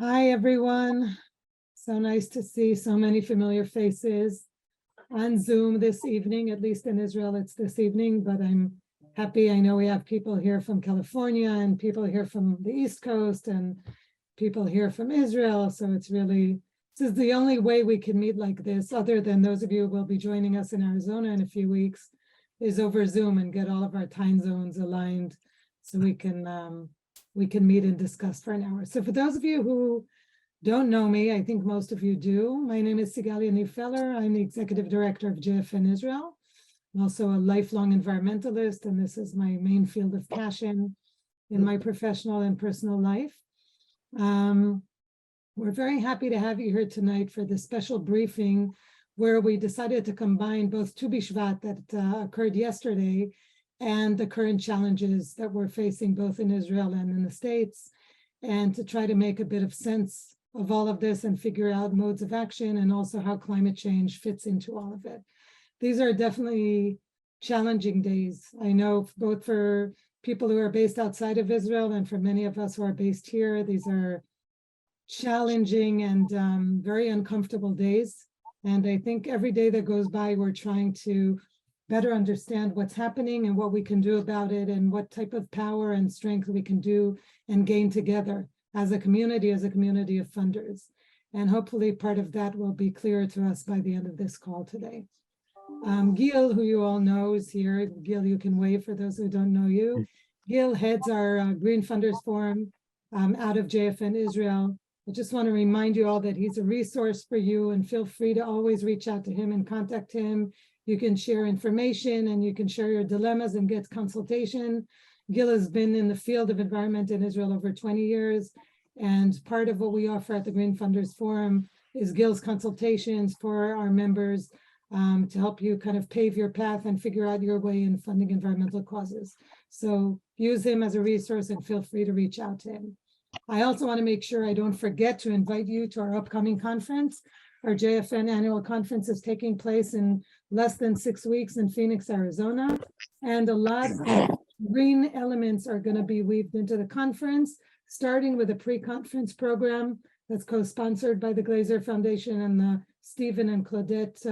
Hi, everyone. So nice to see so many familiar faces on Zoom this evening. At least in Israel, it's this evening, but I'm happy. I know we have people here from California and people here from the East Coast and people here from Israel. So this is the only way we can meet like this, other than those of you who will be joining us in Arizona in a few weeks, is over Zoom and get all of our time zones aligned so we can meet and discuss for an hour. So for those of you who don't know me, I think most of you do. My name is Sigal Yaniv Feller. I'm the executive director of JFN Israel. I'm also a lifelong environmentalist, and this is my main field of passion in my professional and personal life. We're very happy to have you here tonight for this special briefing where we decided to combine both Tu B'Shvat that occurred yesterday and the current challenges that we're facing both in Israel and in the States, and to try to make a bit of sense of all of this and figure out modes of action and also how climate change fits into all of it. These are definitely challenging days. I know both for people who are based outside of Israel and for many of us who are based here, these are challenging and very uncomfortable days. And I think every day that goes by, we're trying to better understand what's happening and what we can do about it and what type of power and strength we can do and gain together as a community of funders. And hopefully part of that will be clear to us by the end of this call today. Gil, who you all know, is here. Gil, you can wave for those who don't know you. Gil heads our Green Funders Forum out of JFN Israel. I just want to remind you all that he's a resource for you, and feel free to always reach out to him and contact him. You can share information and you can share your dilemmas and get consultation. Gil has been in the field of environment in Israel over 20 years. And part of what we offer at the Green Funders Forum is Gil's consultations for our members to help you kind of pave your path and figure out your way in funding environmental causes. So use him as a resource and feel free to reach out to him. I also want to make sure I don't forget to invite you to our upcoming conference. Our JFN annual conference is taking place in less than 6 weeks in Phoenix, Arizona. And a lot of green elements are going to be weaved into the conference, starting with a pre-conference program that's co-sponsored by the Glazer Foundation and the Stephen and Claudette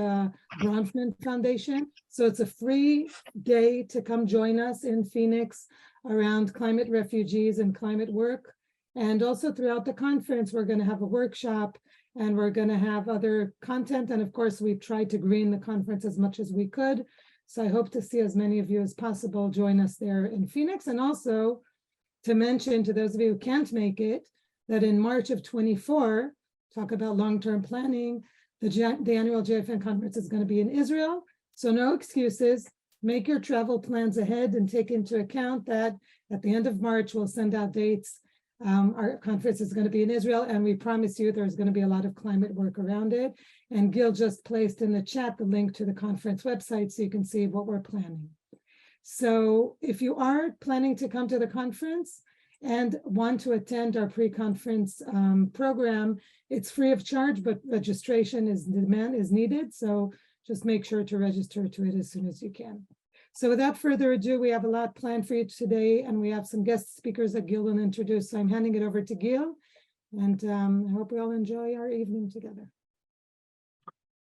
Bronfman Foundation. So it's a free day to come join us in Phoenix around climate refugees and climate work. And also throughout the conference, we're going to have a workshop and we're going to have other content. And of course, we've tried to green the conference as much as we could. So I hope to see as many of you as possible join us there in Phoenix. And also to mention to those of you who can't make it, that in March of 24, talk about long-term planning, the annual JFN conference is going to be in Israel. So no excuses. Make your travel plans ahead and take into account that at the end of March, we'll send out dates. Our conference is going to be in Israel, and we promise you there's going to be a lot of climate work around it. And Gil just placed in the chat the link to the conference website so you can see what we're planning. So if you are planning to come to the conference and want to attend our pre-conference program, it's free of charge, but registration is needed. So just make sure to register to it as soon as you can. So without further ado, we have a lot planned for you today, and we have some guest speakers that Gil will introduce. So I'm handing it over to Gil, and I hope we all enjoy our evening together.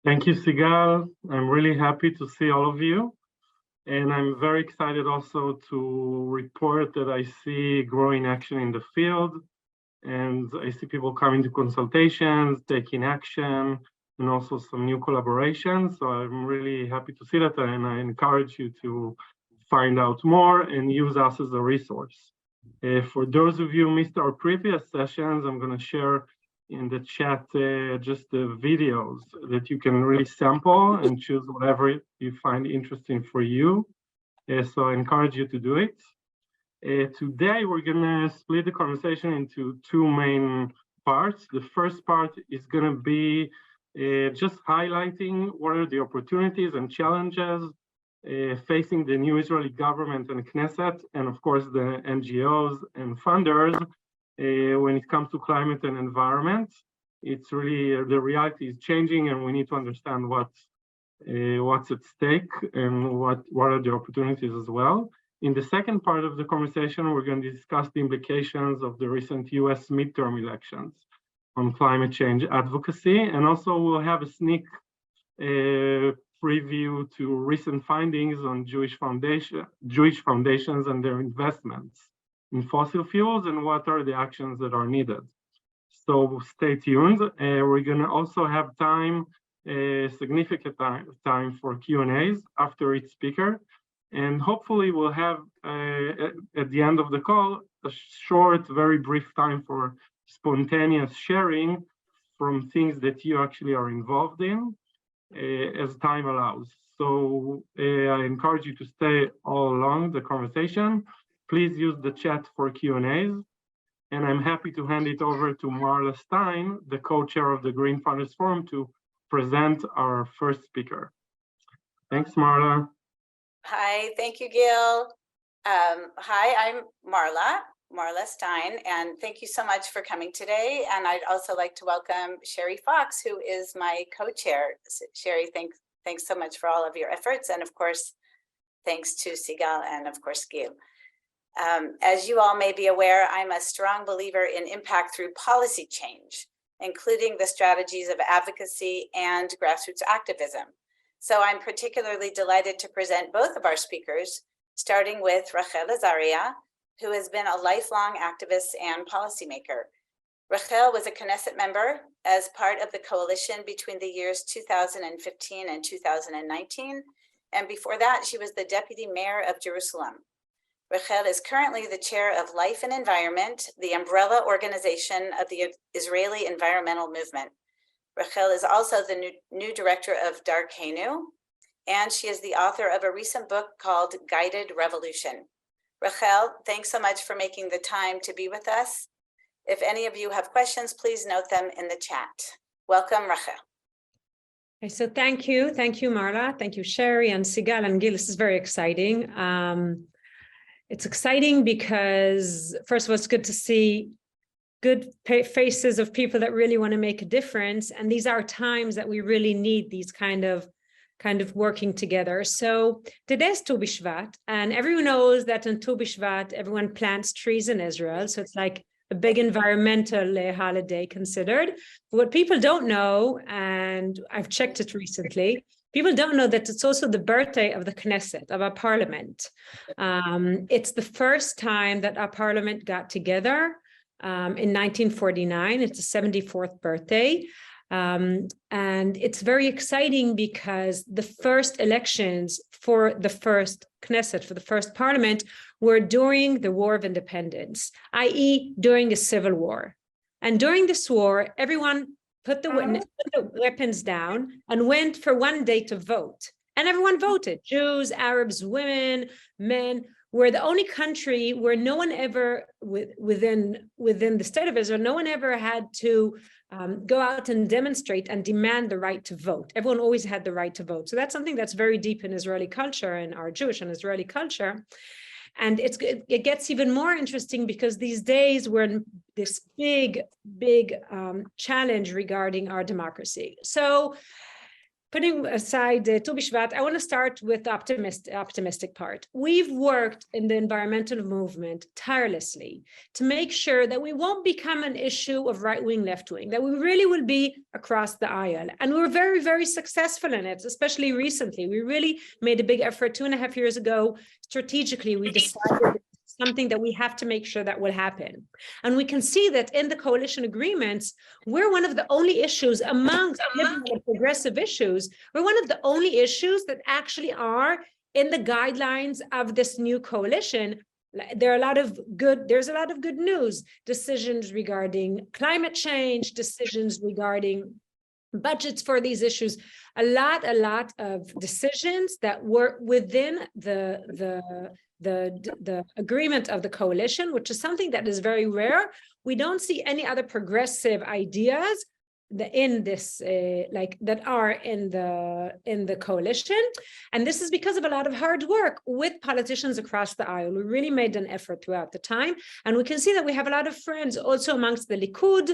Thank you, Sigal. I'm really happy to see all of you. And I'm very excited also to report that I see growing action in the field. And I see people coming to consultations, taking action, and also some new collaborations. So I'm really happy to see that, and I encourage you to find out more and use us as a resource. For those of you who missed our previous sessions, I'm going to share in the chat just the videos that you can really sample and choose whatever you find interesting for you. So I encourage you to do it. Today, we're going to split the conversation into two main parts. The first part is going to be just highlighting what are the opportunities and challenges facing the new Israeli government and Knesset, and of course the NGOs and funders when it comes to climate and environment. It's really, the reality is changing, and we need to understand what's at stake and what are the opportunities as well. In the second part of the conversation, we're going to discuss the implications of the recent US midterm elections on climate change advocacy. And also we'll have a sneak preview to recent findings on Jewish foundations and their investments in fossil fuels and what are the actions that are needed. So stay tuned. We're going to also have time, significant time for Q&As after each speaker. And hopefully we'll have, at the end of the call, a short, very brief time for spontaneous sharing from things that you actually are involved in as time allows. So I encourage you to stay all along the conversation. Please use the chat for Q&As. And I'm happy to hand it over to Marla Stein, the co-chair of the Green Founders Forum, to present our first speaker. Thanks, Marla. Hi, thank you, Gil. Hi, I'm Marla Stein, and thank you so much for coming today. And I'd also like to welcome Sherry Fox, who is my co-chair. Sherry, thanks so much for all of your efforts. And of course, thanks to Sigal and of course, Gil. As you all may be aware, I'm a strong believer in impact through policy change, including the strategies of advocacy and grassroots activism. So I'm particularly delighted to present both of our speakers, starting with Rachel Azaria, who has been a lifelong activist and policymaker. Rachel was a Knesset member as part of the coalition between the years 2015 and 2019. And before that, she was the deputy mayor of Jerusalem. Rachel is currently the chair of Life and Environment, the umbrella organization of the Israeli environmental movement. Rachel is also the new director of Dayenu, and she is the author of a recent book called Guided Revolution. Rachel, thanks so much for making the time to be with us. If any of you have questions, please note them in the chat. Welcome, Rachel. Okay, so thank you, Marla. Thank you, Sherry and Sigal and Gil. This is very exciting. It's exciting because, first of all, it's good to see good faces of people that really want to make a difference. And these are times that we really need these kind of working together. So today's Tu B'Shvat, and everyone knows that on Tu B'Shvat, everyone plants trees in Israel. So it's like a big environmental holiday considered. But what people don't know, and I've checked it recently, people don't know that it's also the birthday of the Knesset, of our parliament. It's the first time that our parliament got together in 1949. It's the 74th birthday. And it's very exciting because the first elections for the first Knesset, for the first parliament, were during the War of Independence, i.e. during a civil war. And during this war, everyone put the weapons down and went for one day to vote. And everyone voted. Jews, Arabs, women, men. We're the only country where no one ever, within the state of Israel, no one ever had to go out and demonstrate and demand the right to vote. Everyone always had the right to vote. So that's something that's very deep in Israeli culture and our Jewish and Israeli culture. And it gets even more interesting because these days we're in this big challenge regarding our democracy. So putting aside Tu B'Shvat, I want to start with the optimistic part. We've worked in the environmental movement tirelessly to make sure that we won't become an issue of right-wing, left-wing, that we really will be across the aisle. And we're very, very successful in it, especially recently. We really made a big effort 2.5 years ago. Strategically, we decided something that we have to make sure that will happen. And we can see that in the coalition agreements, we're one of the only issues amongst liberal and progressive issues, we're one of the only issues that actually are in the guidelines of this new coalition. There's a lot of good news, decisions regarding climate change, decisions regarding budgets for these issues, a lot of decisions that were within the agreement of the coalition, which is something that is very rare. We don't see any other progressive ideas that are in the coalition. And this is because of a lot of hard work with politicians across the aisle. We really made an effort throughout the time. And we can see that we have a lot of friends also amongst the Likud.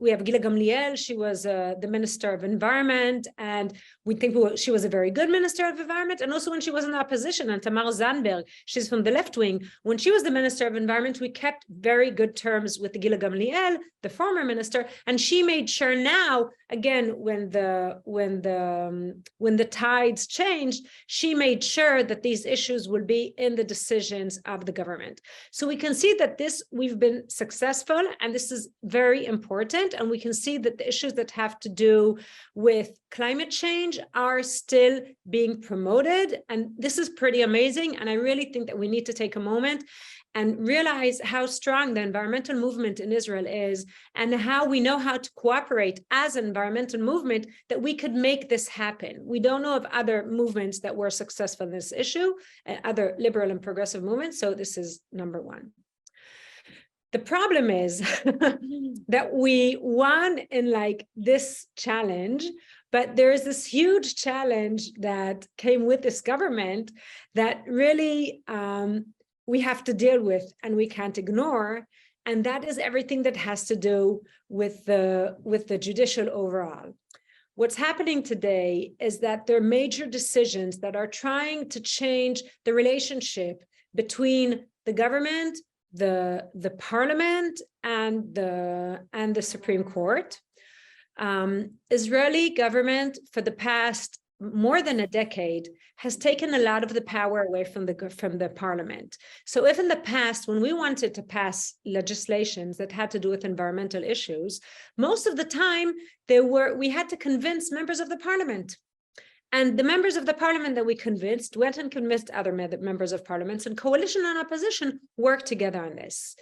We have Gila Gamliel. She was the Minister of Environment, and we think she was a very good Minister of Environment. And also when she was in opposition, and Tamar Zandberg, she's from the left wing. When she was the Minister of Environment, we kept very good terms with Gila Gamliel, the former minister, and she made sure now, again, when the tides changed, she made sure that these issues will be in the decisions of the government. So we can see that we've been successful, and this is very important. And we can see that the issues that have to do with climate change are still being promoted. And this is pretty amazing. And I really think that we need to take a moment and realize how strong the environmental movement in Israel is, and how we know how to cooperate as an environmental movement, that we could make this happen. We don't know of other movements that were successful in this issue, other liberal and progressive movements. So this is number one. The problem is that we won in this challenge, but there is this huge challenge that came with this government that really we have to deal with and we can't ignore. And that is everything that has to do with the judicial overall. What's happening today is that there are major decisions that are trying to change the relationship between the government, the parliament, and the Supreme Court. Israeli government for the past more than a decade has taken a lot of the power away from the parliament. So if in the past, when we wanted to pass legislations that had to do with environmental issues, most of the time we had to convince members of the parliament. And the members of the parliament that we convinced went and convinced other members of parliaments, and coalition and opposition worked together on this.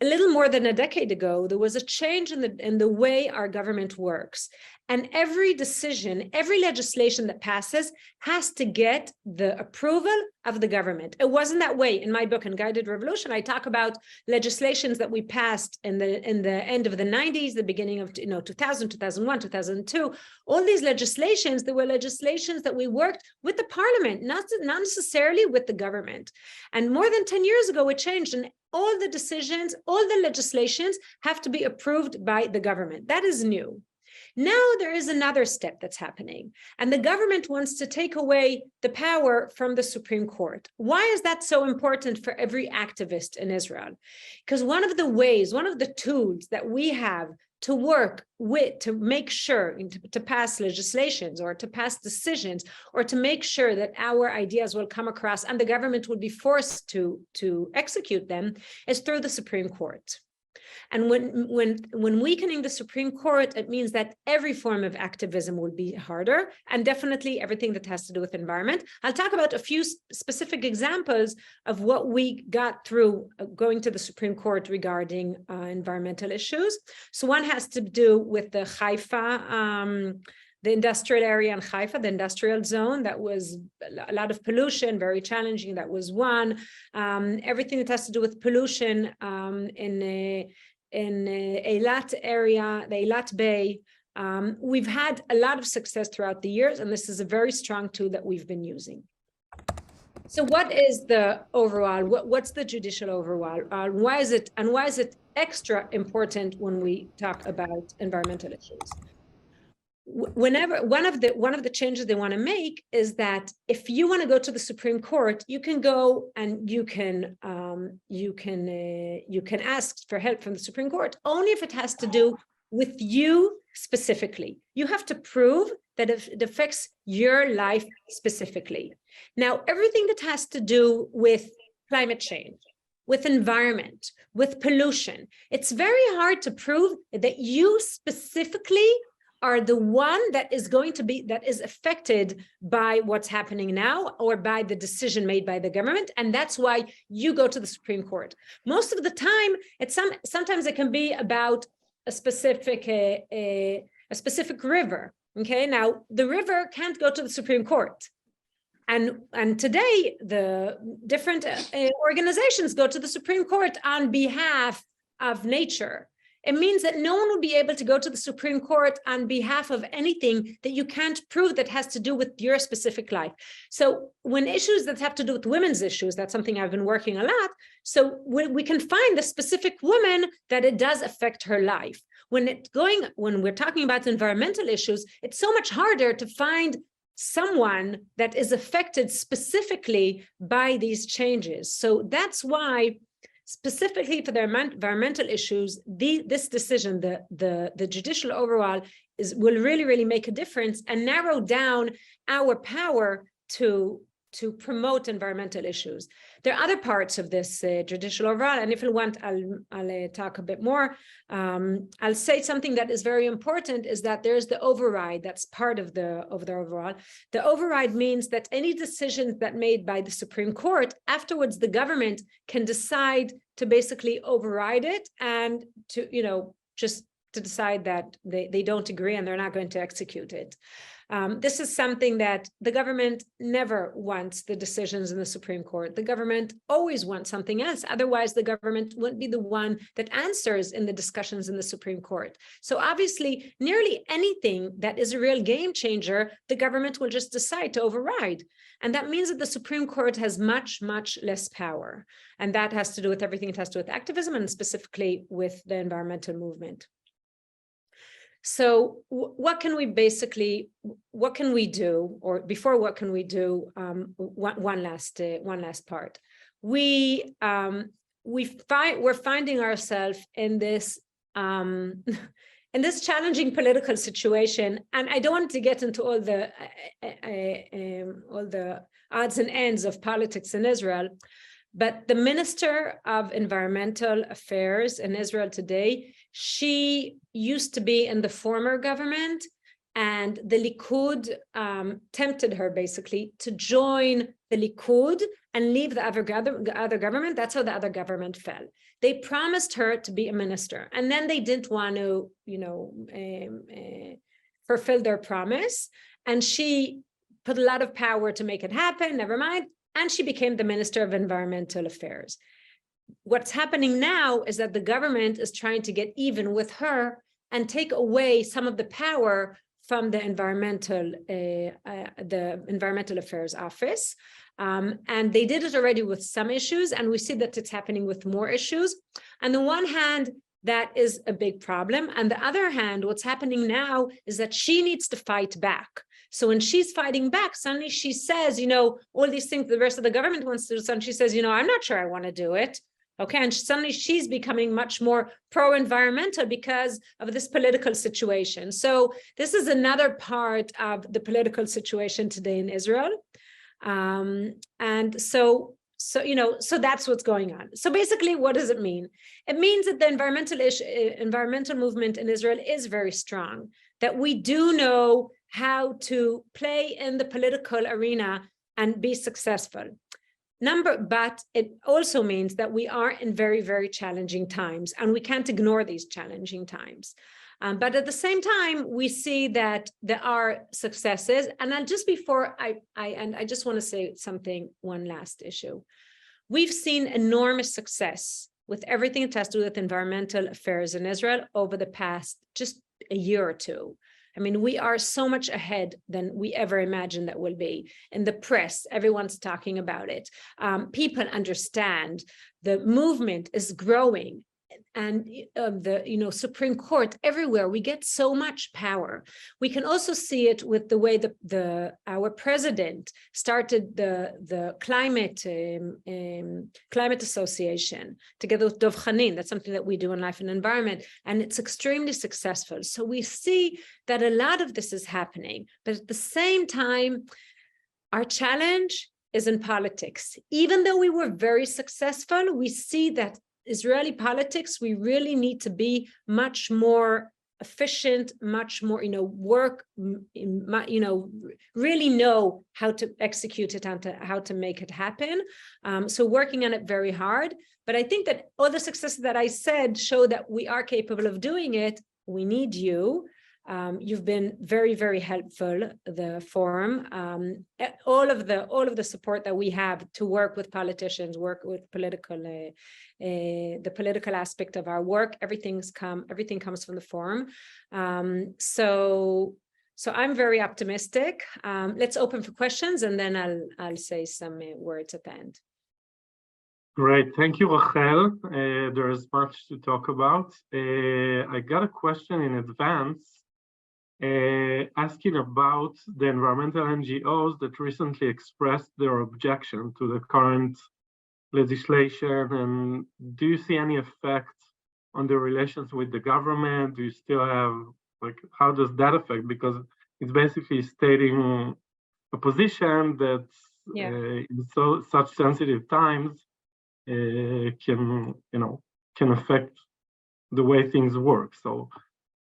A little more than a decade ago, there was a change in the way our government works. And every decision, every legislation that passes has to get the approval of the government. It wasn't that way in my book, Unguided Revolution. I talk about legislations that we passed in the end of the 90s, the beginning of 2000, 2001, 2002. All these legislations, there were legislations that we worked with the parliament, not necessarily with the government. And more than 10 years ago, it changed. And all the decisions, all the legislations have to be approved by the government. That is new. Now there is another step that's happening, and the government wants to take away the power from the Supreme Court. Why is that so important for every activist in Israel? Because one of the tools that we have to work with, to make sure, to pass legislations or to pass decisions, or to make sure that our ideas will come across and the government will be forced to execute them, is through the Supreme Court. And when weakening the Supreme Court, it means that every form of activism will be harder, and definitely everything that has to do with environment. I'll talk about a few specific examples of what we got through going to the Supreme Court regarding environmental issues. So one has to do with the Haifa, the industrial area in Haifa, the industrial zone. That was a lot of pollution, very challenging. That was one. Everything that has to do with pollution in Eilat area, the Eilat Bay. We've had a lot of success throughout the years, and this is a very strong tool that we've been using. So what is the overall, what's the judicial overall? Why is it extra important when we talk about environmental issues? Whenever one of the changes they want to make is that if you want to go to the Supreme Court, you can go and you can ask for help from the Supreme Court only if it has to do with you specifically. You have to prove that it affects your life specifically. Now, everything that has to do with climate change, with environment, with pollution, it's very hard to prove that you specifically are the one that is affected by what's happening now or by the decision made by the government. And that's why you go to the Supreme Court. Most of the time, sometimes it can be about a specific river. Okay, now the river can't go to the Supreme Court. And today, the different organizations go to the Supreme Court on behalf of nature. It means that no one will be able to go to the Supreme Court on behalf of anything that you can't prove that has to do with your specific life. So when issues that have to do with women's issues, that's something I've been working a lot. So we can find the specific woman that it does affect her life. When we're talking about environmental issues, it's so much harder to find someone that is affected specifically by these changes. So that's why specifically for the environmental issues, this decision, the judicial overall, will really make a difference and narrow down our power to promote environmental issues. There are other parts of this judicial overall, and if you want, I'll talk a bit more. I'll say something that is very important is that there's the override that's part of the overall. The override means that any decisions that made by the Supreme Court, afterwards the government can decide to basically override it and to, just to decide that they don't agree and they're not going to execute it. This is something that the government never wants the decisions in the Supreme Court. The government always wants something else. Otherwise, the government wouldn't be the one that answers in the discussions in the Supreme Court. So obviously, nearly anything that is a real game changer, the government will just decide to override. And that means that the Supreme Court has much less power. And that has to do with everything. It has to do with activism and specifically with the environmental movement. So what can we do, or before what can we do, one last part. We're finding ourselves in this challenging political situation, and I don't want to get into all the odds and ends of politics in Israel, but the Minister of Environmental Affairs in Israel today, she used to be in the former government, and the Likud tempted her basically to join the Likud and leave the other government. That's how the other government fell. They promised her to be a minister, and then they didn't want to, fulfill their promise. And she put a lot of power to make it happen, never mind. And she became the Minister of Environmental Affairs. What's happening now is that the government is trying to get even with her and take away some of the power from the Environmental Affairs Office. And they did it already with some issues, and we see that it's happening with more issues. On the one hand, that is a big problem. On the other hand, what's happening now is that she needs to fight back. So when she's fighting back, suddenly she says, all these things the rest of the government wants to do, suddenly she says, I'm not sure I want to do it. Okay, and suddenly she's becoming much more pro-environmental because of this political situation. So this is another part of the political situation today in Israel. And so that's what's going on. So basically, what does it mean? It means that the environmental movement in Israel is very strong, that we do know how to play in the political arena and be successful. But it also means that we are in very challenging times, and we can't ignore these challenging times. But at the same time, we see that there are successes. And I just want to say something, one last issue. We've seen enormous success with everything that has to do with environmental affairs in Israel over the past just a year or two. I mean, we are so much ahead than we ever imagined that we'll be. In the press, everyone's talking about it. People understand the movement is growing. And the Supreme Court everywhere, we get so much power. We can also see it with the way our president started the climate association together with Dov Chanin. That's something that we do in Life and Environment, and it's extremely successful. So we see that a lot of this is happening, but at the same time, our challenge is in politics. Even though we were very successful, we see that Israeli politics, we really need to be much more efficient, much more, really know how to execute it and how to make it happen. So working on it very hard. But I think that all the successes that I said show that we are capable of doing it. We need you. You've been very, very helpful, the forum. All of the support that we have to work with politicians, work with the political aspect of our work, everything comes from the forum. So I'm very optimistic. Let's open for questions, and then I'll say some words at the end. Great, thank you, Rachel. There is much to talk about. I got a question in advance asking about the environmental NGOs that recently expressed their objection to the current legislation, and do you see any effect on the relations with the government? Do you still have, like, how does that affect? Because it's basically stating a position that in such sensitive times can affect the way things work. So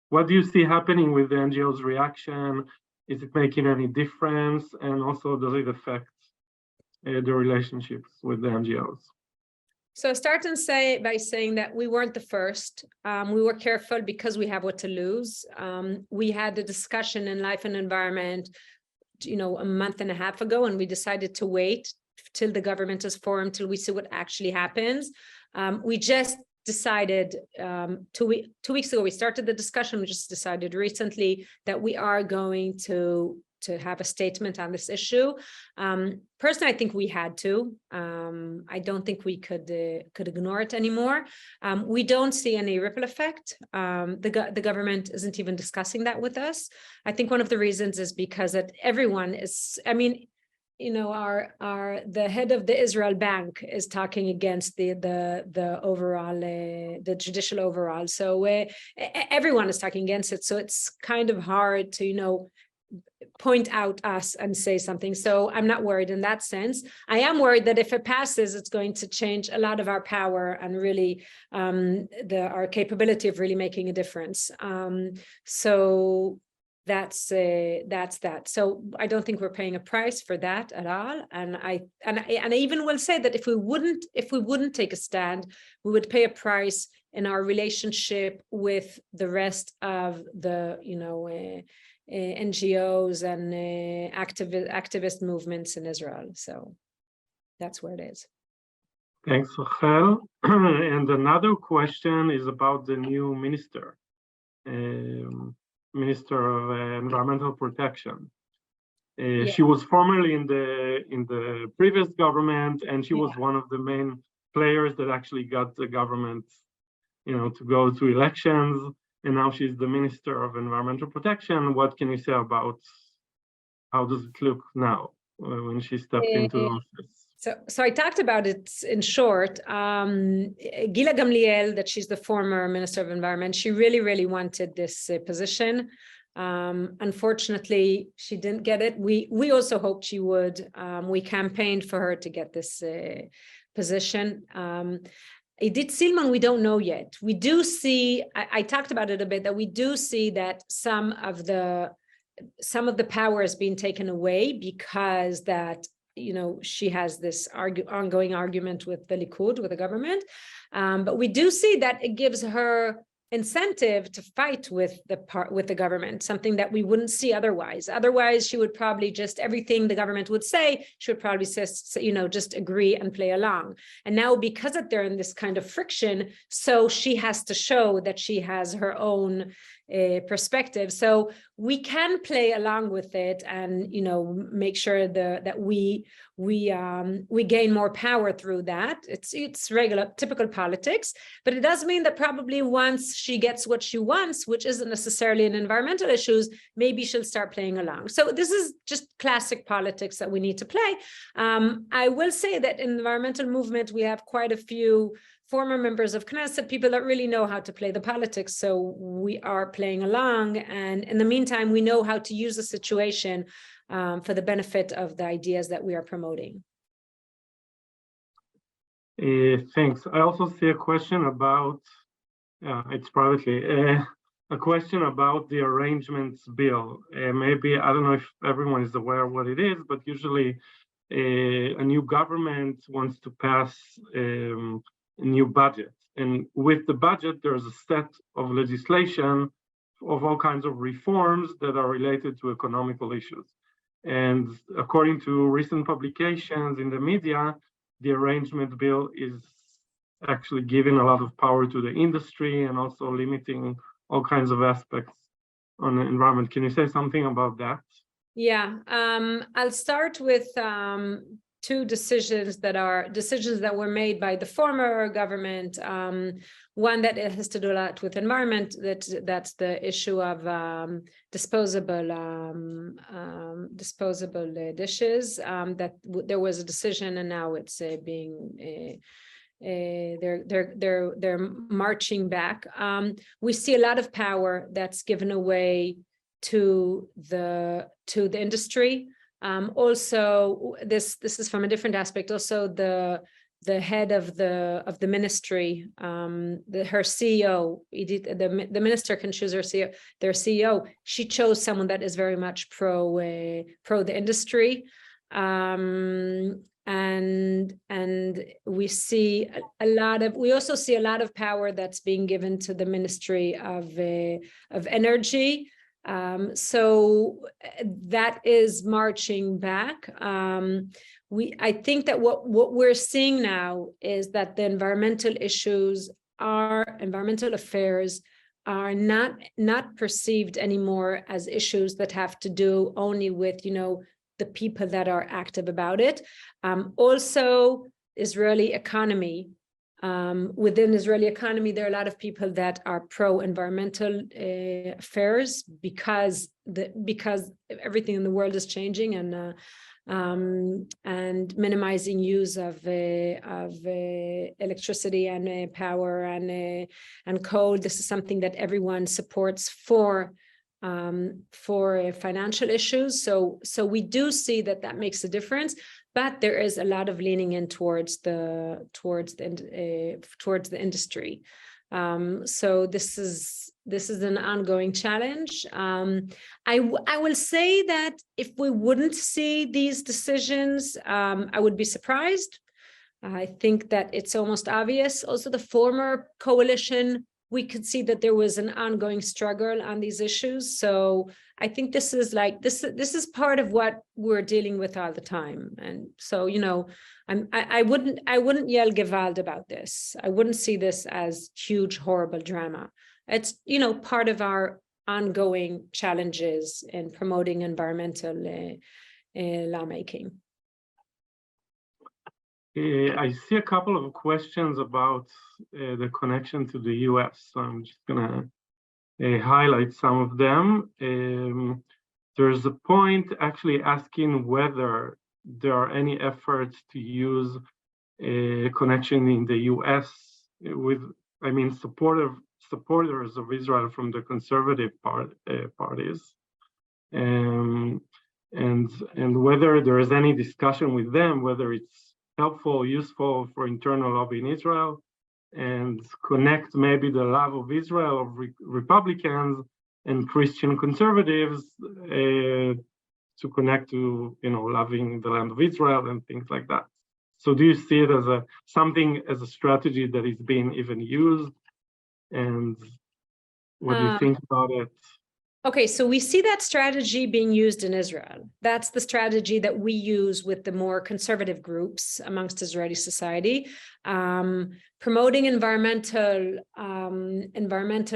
what do you see happening with the NGO's reaction? Is it making any difference? And also, does it affect the relationships with the NGOs? So I start by saying that we weren't the first. We were careful because we have what to lose. We had a discussion in Life and Environment, a month and a half ago, and we decided to wait till the government is formed, till we see what actually happens. We just decided 2 weeks ago, we started the discussion. We just decided recently that we are going to have a statement on this issue. Personally, I think we had to. I don't think we could ignore it anymore. We don't see any ripple effect. The government isn't even discussing that with us. I think one of the reasons is because that everyone is, the head of the Israel Bank is talking against the overall, the judicial overall. So everyone is talking against it. So it's kind of hard to, point out us and say something. So I'm not worried in that sense. I am worried that if it passes, it's going to change a lot of our power and really our capability of really making a difference. So that's that. So I don't think we're paying a price for that at all. And I even will say that if we wouldn't take a stand, we would pay a price in our relationship with the rest of the NGOs and activist movements in Israel. So that's where it is. Thanks, Rachel. And another question is about the new minister. Minister of Environmental Protection. She was formerly in the previous government, and she was one of the main players that actually got the government, to go to elections. And now she's the Minister of Environmental Protection. What can you say about how does it look now when she stepped into office? So I talked about it in short. Gila Gamliel, that she's the former Minister of Environment, she really, really wanted this position. Unfortunately, she didn't get it. We also hoped she would. We campaigned for her to get this position. Edith Silman, we don't know yet. We do see, I talked about it a bit, that we do see that some of the power is being taken away because that she has this ongoing argument with the Likud, with the government. But we do see that it gives her incentive to fight with the government, something that we wouldn't see otherwise. Otherwise, she would probably just, everything the government would say, she would probably just agree and play along. And now because they're in this kind of friction, so she has to show that she has her own perspective. So we can play along with it and make sure that we gain more power through that. It's regular, typical politics, but it does mean that probably once she gets what she wants, which isn't necessarily in environmental issues, maybe she'll start playing along. So this is just classic politics that we need to play. I will say that in the environmental movement, we have quite a few former members of Knesset, people that really know how to play the politics. So we are playing along. And in the meantime, we know how to use the situation for the benefit of the ideas that we are promoting. Thanks. I also see a question about, it's privately, a question about the arrangements bill. Maybe, I don't know if everyone is aware of what it is, but usually a new government wants to pass a new budget. And with the budget, there's a set of legislation all kinds of reforms that are related to economical issues. And according to recent publications in the media, the arrangement bill is actually giving a lot of power to the industry and also limiting all kinds of aspects on the environment. Can you say something about that? Yeah, I'll start with two decisions that were made by the former government. One that it has to do a lot with environment. That's the issue of disposable dishes. That there was a decision, and now it's being. They're marching back. We see a lot of power that's given away to the industry. Also, this is from a different aspect. Also, the head of the ministry, her CEO, the minister can choose their CEO. She chose someone that is very much pro the industry. And we see we also see a lot of power that's being given to the Ministry of Energy. So that is marching back. I think that what we're seeing now is that the environmental affairs are not perceived anymore as issues that have to do only with, the people that are active about it. Also, Israeli economy. Within Israeli economy, there are a lot of people that are pro-environmental affairs because everything in the world is changing and minimizing use of electricity and power and coal. This is something that everyone supports for financial issues. So we do see that makes a difference, but there is a lot of leaning in towards the industry. So this is an ongoing challenge. I will say that if we wouldn't see these decisions, I would be surprised. I think that it's almost obvious. Also, the former coalition, we could see that there was an ongoing struggle on these issues. So I think this is part of what we're dealing with all the time. And so, I wouldn't yell Gewalt about this. I wouldn't see this as huge, horrible drama. It's, part of our ongoing challenges in promoting environmental lawmaking. I see a couple of questions about the connection to the US. So I'm just going to highlight some of them. There's a point actually asking whether there are any efforts to use a connection in the US with, supporters of Israel from the conservative parties. And whether there is any discussion with them, whether it's helpful, useful for internal lobby in Israel, and connect maybe the love of Israel of Republicans and Christian conservatives to connect to, loving the land of Israel and things like that. So do you see it as a strategy that is being even used? And what do you think about it? Okay, so we see that strategy being used in Israel. That's the strategy that we use with the more conservative groups amongst Israeli society. Promoting environmental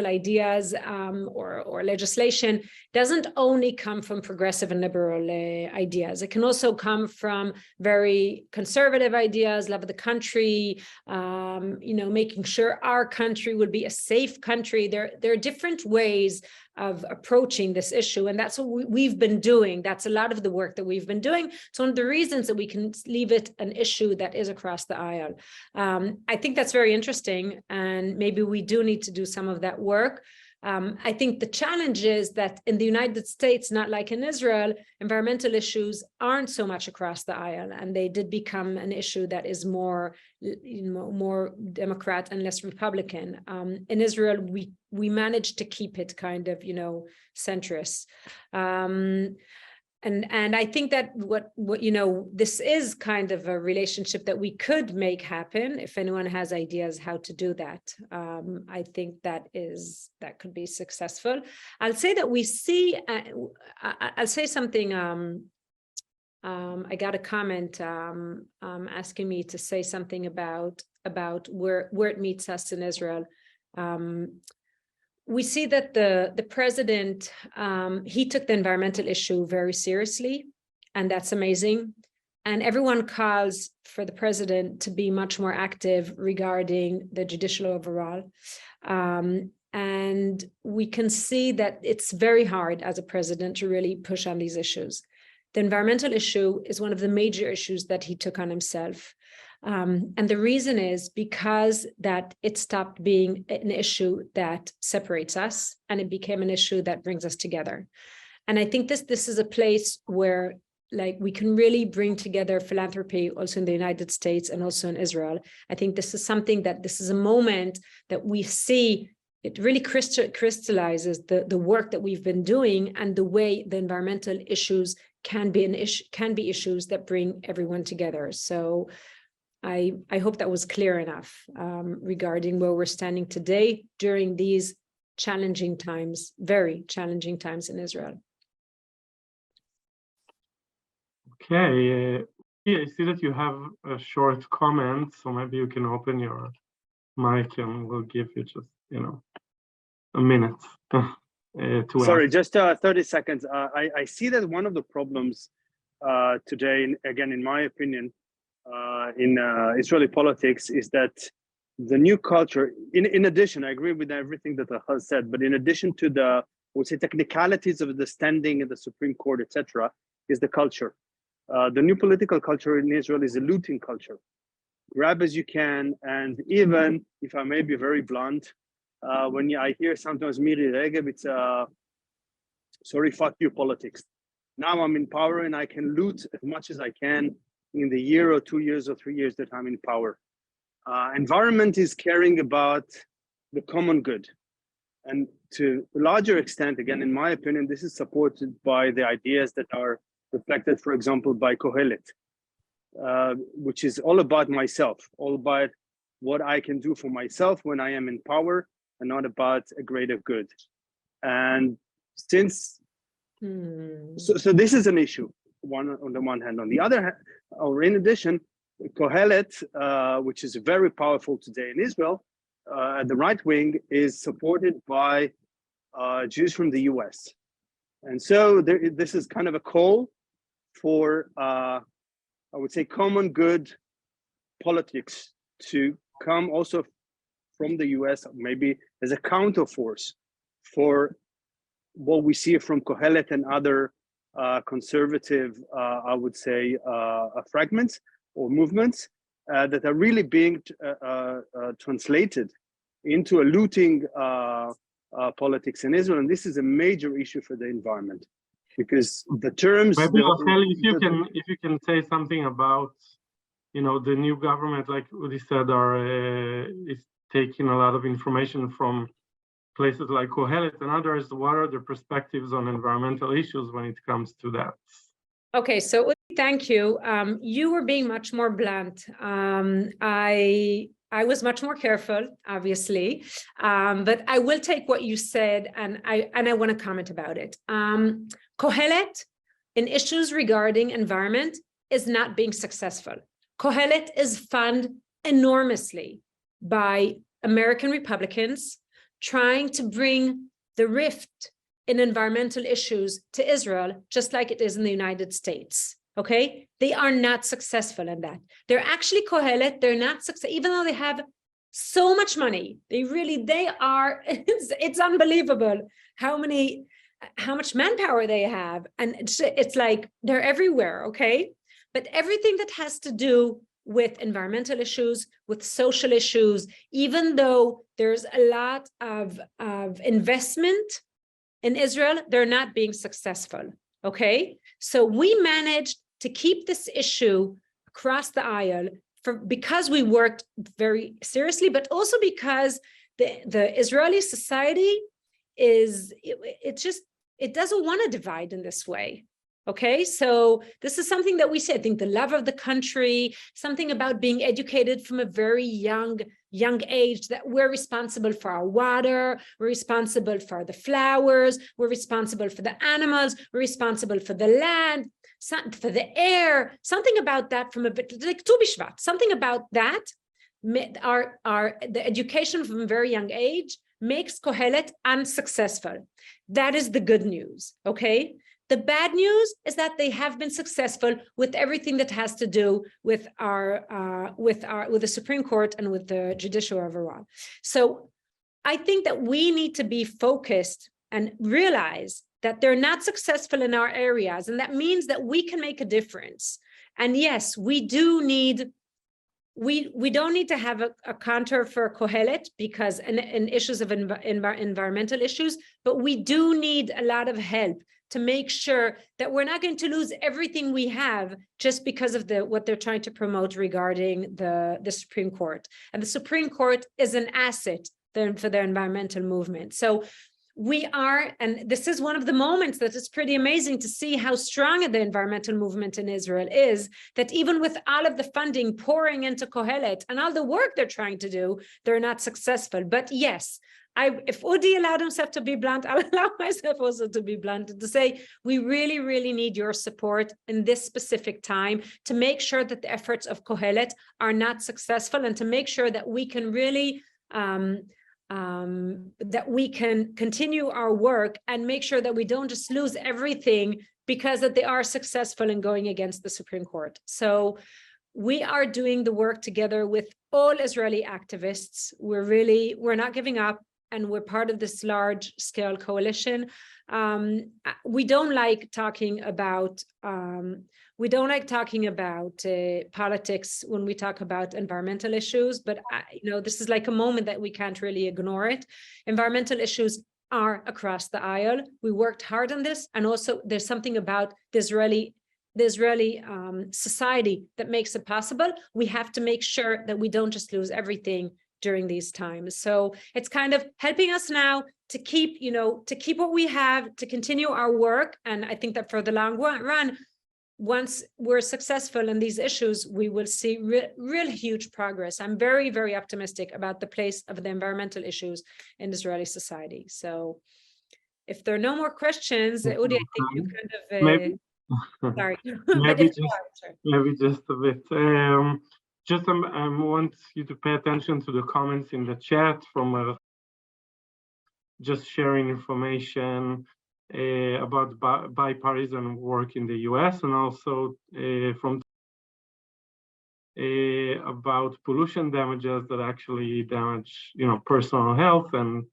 ideas or legislation doesn't only come from progressive and liberal ideas. It can also come from very conservative ideas, love of the country, making sure our country would be a safe country. There are different ways of approaching this issue, and that's what we've been doing. That's a lot of the work that we've been doing. It's one of the reasons that we can leave it an issue that is across the aisle. I think that's very interesting, and maybe we do need to do some of that work. I think the challenge is that in the United States, not like in Israel, environmental issues aren't so much across the aisle, and they did become an issue that is more Democrat and less Republican. In Israel, we managed to keep it kind of, centrist. and I think that what this is kind of a relationship that we could make happen. If anyone has ideas how to do that, I think that could be successful. I'll say that we see. I'll say something. I got a comment asking me to say something about where it meets us in Israel. We see that the president, he took the environmental issue very seriously, and that's amazing. And everyone calls for the president to be much more active regarding the judicial overall. And we can see that it's very hard as a president to really push on these issues. The environmental issue is one of the major issues that he took on himself. And the reason is because that it stopped being an issue that separates us, and it became an issue that brings us together. And I think this is a place where we can really bring together philanthropy also in the United States and also in Israel. I think this is something this is a moment that we see. It really crystallizes the work that we've been doing and the way the environmental issues can be issues that bring everyone together. So I hope that was clear enough regarding where we're standing today during these challenging times, very challenging times in Israel. Okay, I see that you have a short comment, so maybe you can open your mic and we'll give you just, a minute to Sorry, ask. just 30 seconds. I see that one of the problems today, again, in my opinion, in Israeli politics is that the new culture, in addition, I agree with everything that Ahaz said, but in addition to the, we'll say, technicalities of the standing in the Supreme Court, etc., is the culture. The new political culture in Israel is a looting culture. Grab as you can, and even, if I may be very blunt, when I hear sometimes Miri Regev, it's sorry, fuck you politics. Now I'm in power and I can loot as much as I can in the year or 2 years or 3 years that I'm in power. Environment is caring about the common good. And to a larger extent, again, in my opinion, this is supported by the ideas that are reflected, for example, by Kohelet, which is all about myself, all about what I can do for myself when I am in power and not about a greater good. And since, so this is an issue, on the one hand. On the other hand, or in addition, Kohelet, which is very powerful today in Israel, the right wing is supported by Jews from the US. And so this is kind of a call for, I would say, common good politics to come also from the US, maybe as a counterforce for what we see from Kohelet and other conservative, I would say, fragments or movements that are really being translated into a looting politics in Israel. And this is a major issue for the environment, because the terms... Maybe, if you can say something about, the new government, like Udi said, is taking a lot of information from places like Kohelet and others. What are the perspectives on environmental issues when it comes to that? Okay, so thank you. You were being much more blunt. I was much more careful, obviously, but I will take what you said and I want to comment about it. Kohelet, in issues regarding environment, is not being successful. Kohelet is funded enormously by American Republicans trying to bring the rift in environmental issues to Israel, just like it is in the United States, okay? They are not successful in that. They're actually Kohelet, they're not successful, even though they have so much money. They are, it's unbelievable how much manpower they have. And it's like, they're everywhere, okay? But everything that has to do with environmental issues, with social issues, even though there's a lot of investment in Israel, they're not being successful, okay? So we managed to keep this issue across the aisle because we worked very seriously, but also because the Israeli society it doesn't want to divide in this way, Okay, so this is something that we say, I think the love of the country, something about being educated from a very young age, that we're responsible for our water, we're responsible for the flowers, we're responsible for the animals, we're responsible for the land, for the air, something about that from a bit like Tu B'Shvat, something about that. The education from a very young age makes Kohelet unsuccessful. That is the good news, okay? The bad news is that they have been successful with everything that has to do with the Supreme Court and with the judicial overall. So I think that we need to be focused and realize that they're not successful in our areas, and that means that we can make a difference. And yes, we don't need to have a counter for Kohelet because in issues of environmental issues, but we do need a lot of help to make sure that we're not going to lose everything we have just because of what they're trying to promote regarding the Supreme Court. And the Supreme Court is an asset for their environmental movement. So and this is one of the moments that is pretty amazing to see how strong the environmental movement in Israel is, that even with all of the funding pouring into Kohelet and all the work they're trying to do, they're not successful. But yes, if Udi allowed himself to be blunt, I'll allow myself also to be blunt and to say, we really, really need your support in this specific time to make sure that the efforts of Kohelet are not successful, and to make sure that we can really that we can continue our work and make sure that we don't just lose everything because that they are successful in going against the Supreme Court. So we are doing the work together with all Israeli activists. We're not giving up, and we're part of this large scale coalition. We don't like talking about politics when we talk about environmental issues, but this is like a moment that we can't really ignore it. Environmental issues are across the aisle. We worked hard on this, and also there's something about the Israeli society that makes it possible. We have to make sure that we don't just lose everything during these times. So it's kind of helping us now to keep what we have, to continue our work. And I think that for the long run, once we're successful in these issues, we will see real huge progress. I'm very, very optimistic about the place of the environmental issues in Israeli society. So if there are no more questions, Udi, I think you kind of... Maybe, sorry. maybe just a bit. I want you to pay attention to the comments in the chat from just sharing information about bipartisan work in the US, and also from about pollution damages that actually damage, personal health, and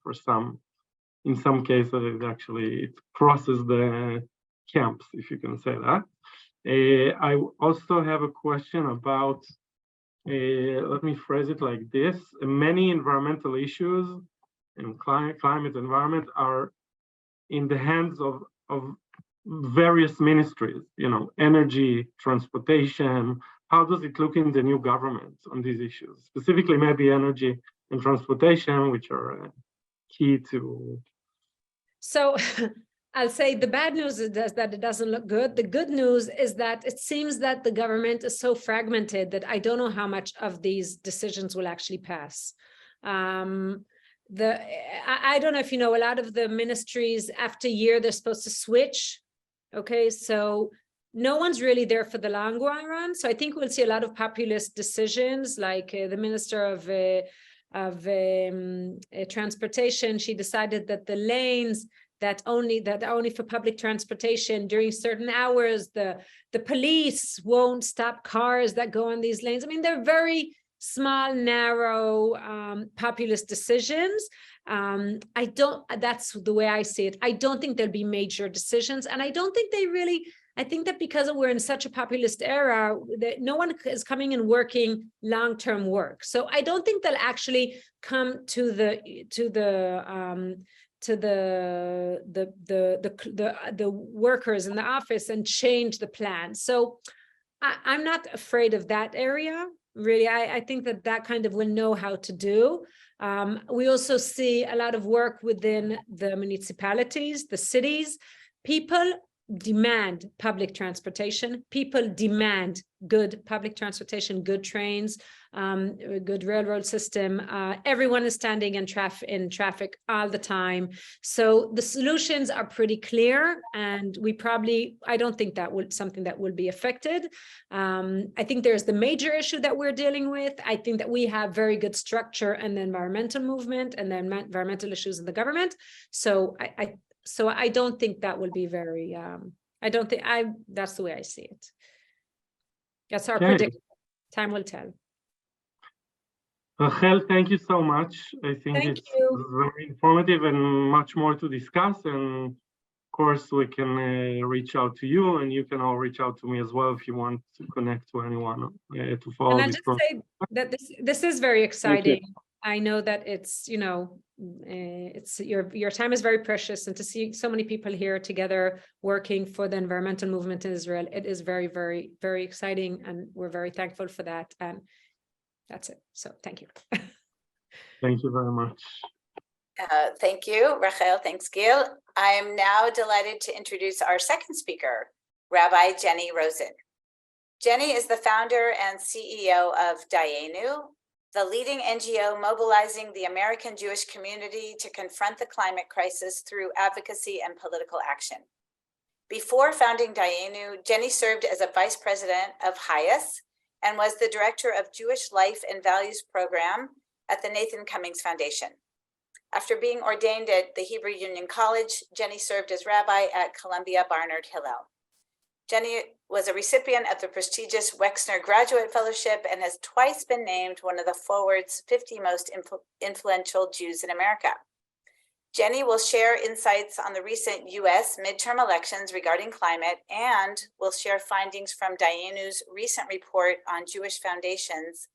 in some cases, it crosses the camps, if you can say that. I also have a question about, let me phrase it like this: many environmental issues and climate environment are in the hands of various ministries, energy, transportation. How does it look in the new government on these issues? Specifically, maybe energy and transportation, which are key to... So I'll say the bad news is that it doesn't look good. The good news is that it seems that the government is so fragmented that I don't know how much of these decisions will actually pass. I don't know if you know, a lot of the ministries after a year, they're supposed to switch. Okay, so no one's really there for the long run. So I think we'll see a lot of populist decisions, like the minister of transportation. She decided that the lanes that are only for public transportation during certain hours, the police won't stop cars that go on these lanes. I mean, they're very small, narrow, populist decisions. That's the way I see it. I don't think there'll be major decisions, and I don't think I think that because we're in such a populist era, that no one is coming and working long-term work. So I don't think they'll actually come to the workers in the office and change the plan. So I'm not afraid of that area. Really, I think that kind of will know how to do. We also see a lot of work within the municipalities, the cities. People demand public transportation. People demand good public transportation, good trains, a good railroad system. Everyone is standing in traffic all the time. So the solutions are pretty clear, and I don't think that will something that will be affected. I think there's the major issue that we're dealing with. I think that we have very good structure in the environmental movement and the environmental issues in the government. So I don't think that will be very, that's the way I see it. That's our prediction. Time will tell. Rachel, thank you so much. I think Thank it's you. very informative and much more to discuss. And of course, we can reach out to you, and you can all reach out to me as well if you want to connect to anyone to follow And I this just process. say that this is very exciting. I know that it's, it's your time is very precious, and to see so many people here together working for the environmental movement in Israel, it is very, very, very exciting, and we're very thankful for that. And that's it. So thank you. Thank you very much. Thank you, Rachel. Thanks, Gil. I am now delighted to introduce our second speaker, Rabbi Jennie Rosenn. Jennie is the founder and CEO of Dayenu, the leading NGO mobilizing the American Jewish community to confront the climate crisis through advocacy and political action. Before founding Dayenu, Jennie served as a vice president of HIAS and was the director of Jewish Life and Values Program at the Nathan Cummings Foundation. After being ordained at the Hebrew Union College, Jennie served as rabbi at Columbia Barnard Hillel. Jennie was a recipient of the prestigious Wexner Graduate Fellowship and has twice been named one of the Forward's 50 most influential Jews in America. Jennie will share insights on the recent US midterm elections regarding climate, and will share findings from Dayenu's recent report on Jewish foundations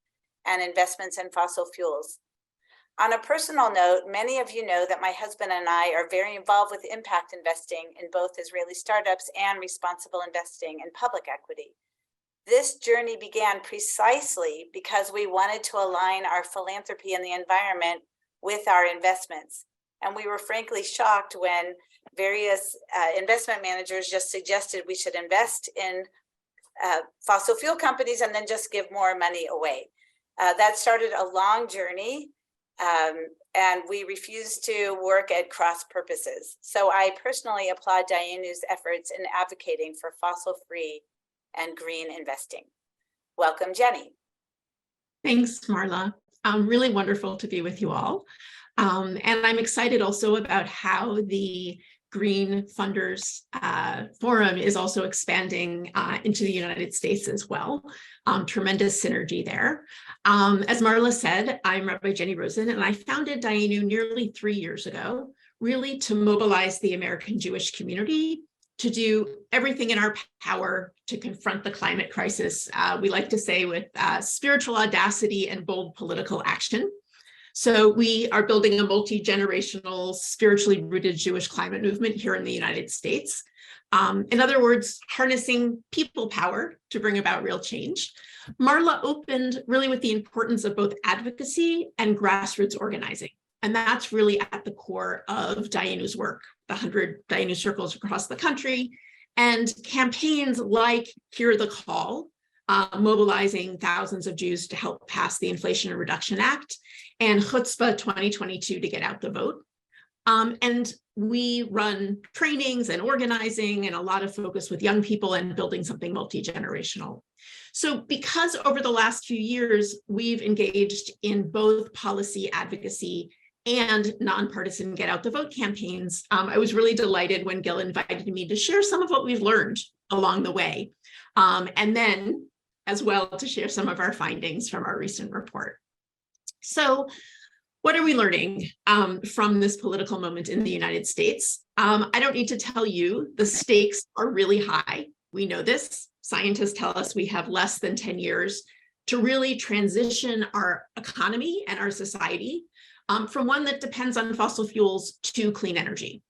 and investments in fossil fuels. On a personal note, many of you know that my husband and I are very involved with impact investing in both Israeli startups and responsible investing in public equity. This journey began precisely because we wanted to align our philanthropy and the environment with our investments. And we were frankly shocked when various investment managers just suggested we should invest in fossil fuel companies and then just give more money away. That started a long journey, and we refused to work at cross purposes. So I personally applaud Dayenu's efforts in advocating for fossil-free and green investing. Welcome, Jennie. Thanks, Marla. Really wonderful to be with you all. And I'm excited also about how the Green Funders Forum is also expanding into the United States as well. Tremendous synergy there. As Marla said, I'm Rabbi Jennie Rosenn, and I founded Dayenu nearly 3 years ago, really to mobilize the American Jewish community to do everything in our power to confront the climate crisis. We like to say with spiritual audacity and bold political action. So we are building a multi-generational, spiritually rooted Jewish climate movement here in the United States. In other words, harnessing people power to bring about real change. Marla opened really with the importance of both advocacy and grassroots organizing. And that's really at the core of Dayenu's work, the 100 Dayenu circles across the country, and campaigns like Hear the Call, mobilizing thousands of Jews to help pass the Inflation Reduction Act, and Chutzpah 2022 to get out the vote. And we run trainings and organizing and a lot of focus with young people and building something multi-generational. So because over the last few years, we've engaged in both policy advocacy and nonpartisan get out the vote campaigns, I was really delighted when Gil invited me to share some of what we've learned along the way. And then as well to share some of our findings from our recent report. So what are we learning from this political moment in the United States? I don't need to tell you, the stakes are really high. We know this. Scientists tell us we have less than 10 years to really transition our economy and our society from one that depends on fossil fuels to clean energy.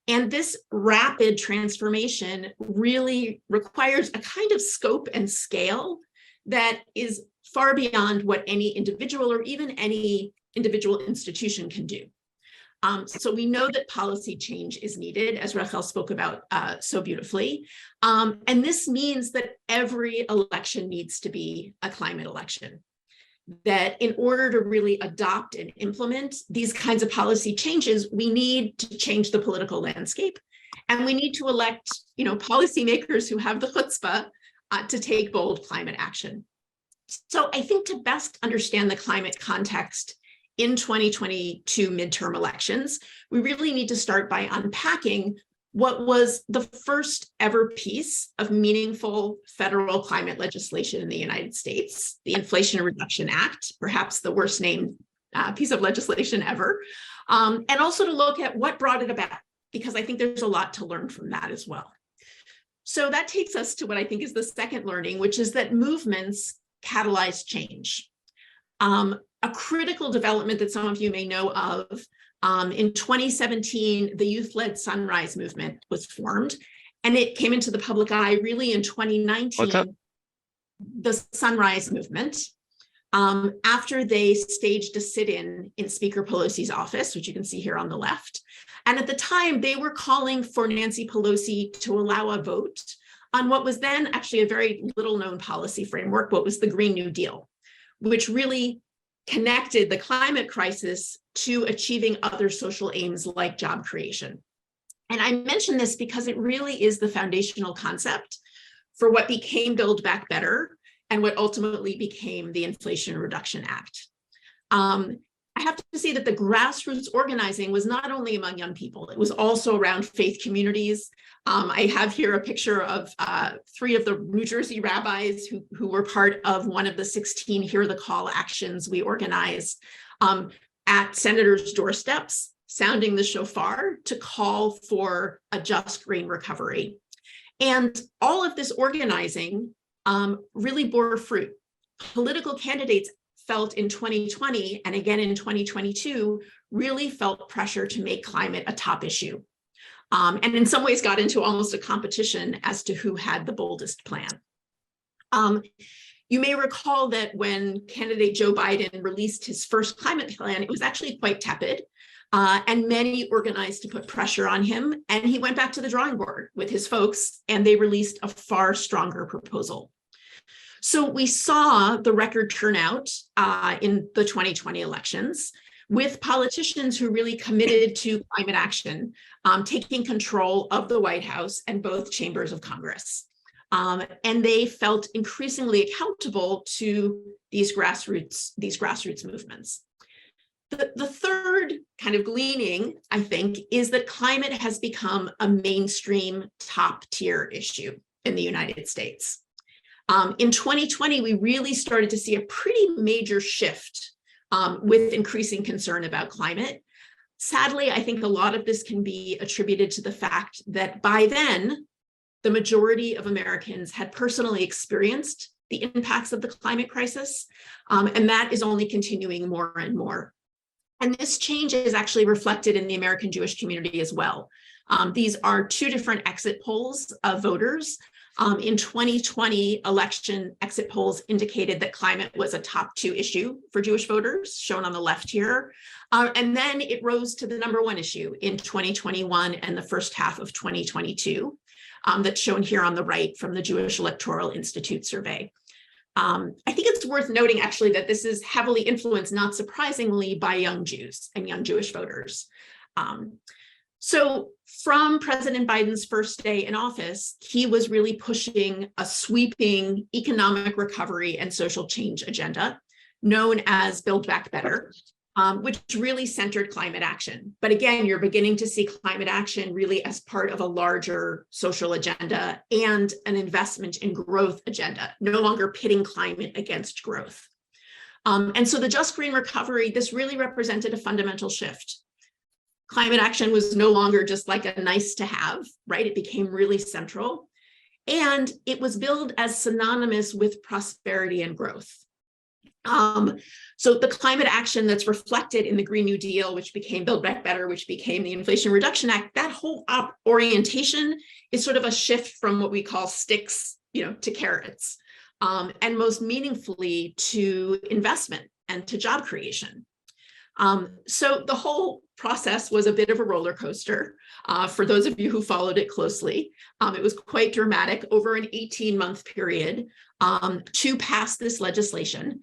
And this rapid transformation really requires a kind of scope and scale that is far beyond what any individual or even any individual institution can do. So we know that policy change is needed, as Rachel spoke about so beautifully. And this means that every election needs to be a climate election. That in order to really adopt and implement these kinds of policy changes, we need to change the political landscape. And we need to elect, policymakers who have the chutzpah to take bold climate action. So I think to best understand the climate context in 2022 midterm elections, we really need to start by unpacking what was the first ever piece of meaningful federal climate legislation in the United States, the Inflation Reduction Act, perhaps the worst named piece of legislation ever, and also to look at what brought it about, because I think there's a lot to learn from that as well. So that takes us to what I think is the second learning, which is that movements catalyze change. A critical development that some of you may know of, in 2017, the youth-led Sunrise movement was formed, and it came into the public eye really in 2019, the Sunrise movement, after they staged a sit-in in Speaker Pelosi's office, which you can see here on the left. And at the time, they were calling for Nancy Pelosi to allow a vote on what was then actually a very little-known policy framework, what was the Green New Deal, which really connected the climate crisis to achieving other social aims like job creation. And I mention this because it really is the foundational concept for what became Build Back Better and what ultimately became the Inflation Reduction Act. I have to say that the grassroots organizing was not only among young people, it was also around faith communities. I have here a picture of 3 of the New Jersey rabbis who were part of one of the 16 Hear the Call actions we organized at senators' doorsteps, sounding the shofar to call for a just green recovery. And all of this organizing really bore fruit. Political candidates felt in 2020 and again in 2022 really felt pressure to make climate a top issue. And in some ways got into almost a competition as to who had the boldest plan. You may recall that when candidate Joe Biden released his first climate plan, it was actually quite tepid, and many organized to put pressure on him. And he went back to the drawing board with his folks, and they released a far stronger proposal. So we saw the record turnout in the 2020 elections, with politicians who really committed to climate action, taking control of the White House and both chambers of Congress. And they felt increasingly accountable to these grassroots movements. The third kind of gleaning, I think, is that climate has become a mainstream top tier issue in the United States. In 2020, we really started to see a pretty major shift with increasing concern about climate. Sadly, I think a lot of this can be attributed to the fact that by then, the majority of Americans had personally experienced the impacts of the climate crisis, and that is only continuing more and more. And this change is actually reflected in the American Jewish community as well. These are 2 different exit polls of voters. In 2020 election exit polls indicated that climate was a top 2 issue for Jewish voters, shown on the left here. And then it rose to the #1 issue in 2021 and the first half of 2022, that's shown here on the right from the Jewish Electoral Institute survey. I think it's worth noting actually that this is heavily influenced, not surprisingly, by young Jews and young Jewish voters. So from President Biden's first day in office, he was really pushing a sweeping economic recovery and social change agenda known as Build Back Better, which really centered climate action. But again, you're beginning to see climate action really as part of a larger social agenda and an investment in growth agenda, no longer pitting climate against growth. And so the just green recovery, this really represented a fundamental shift. Climate action was no longer just like a nice to have, right? It became really central. And it was billed as synonymous with prosperity and growth. So the climate action that's reflected in the Green New Deal, which became Build Back Better, which became the Inflation Reduction Act, that whole orientation is sort of a shift from what we call sticks, to carrots, and most meaningfully to investment and to job creation. So the whole process was a bit of a roller coaster. For those of you who followed it closely, it was quite dramatic over an 18-month period to pass this legislation.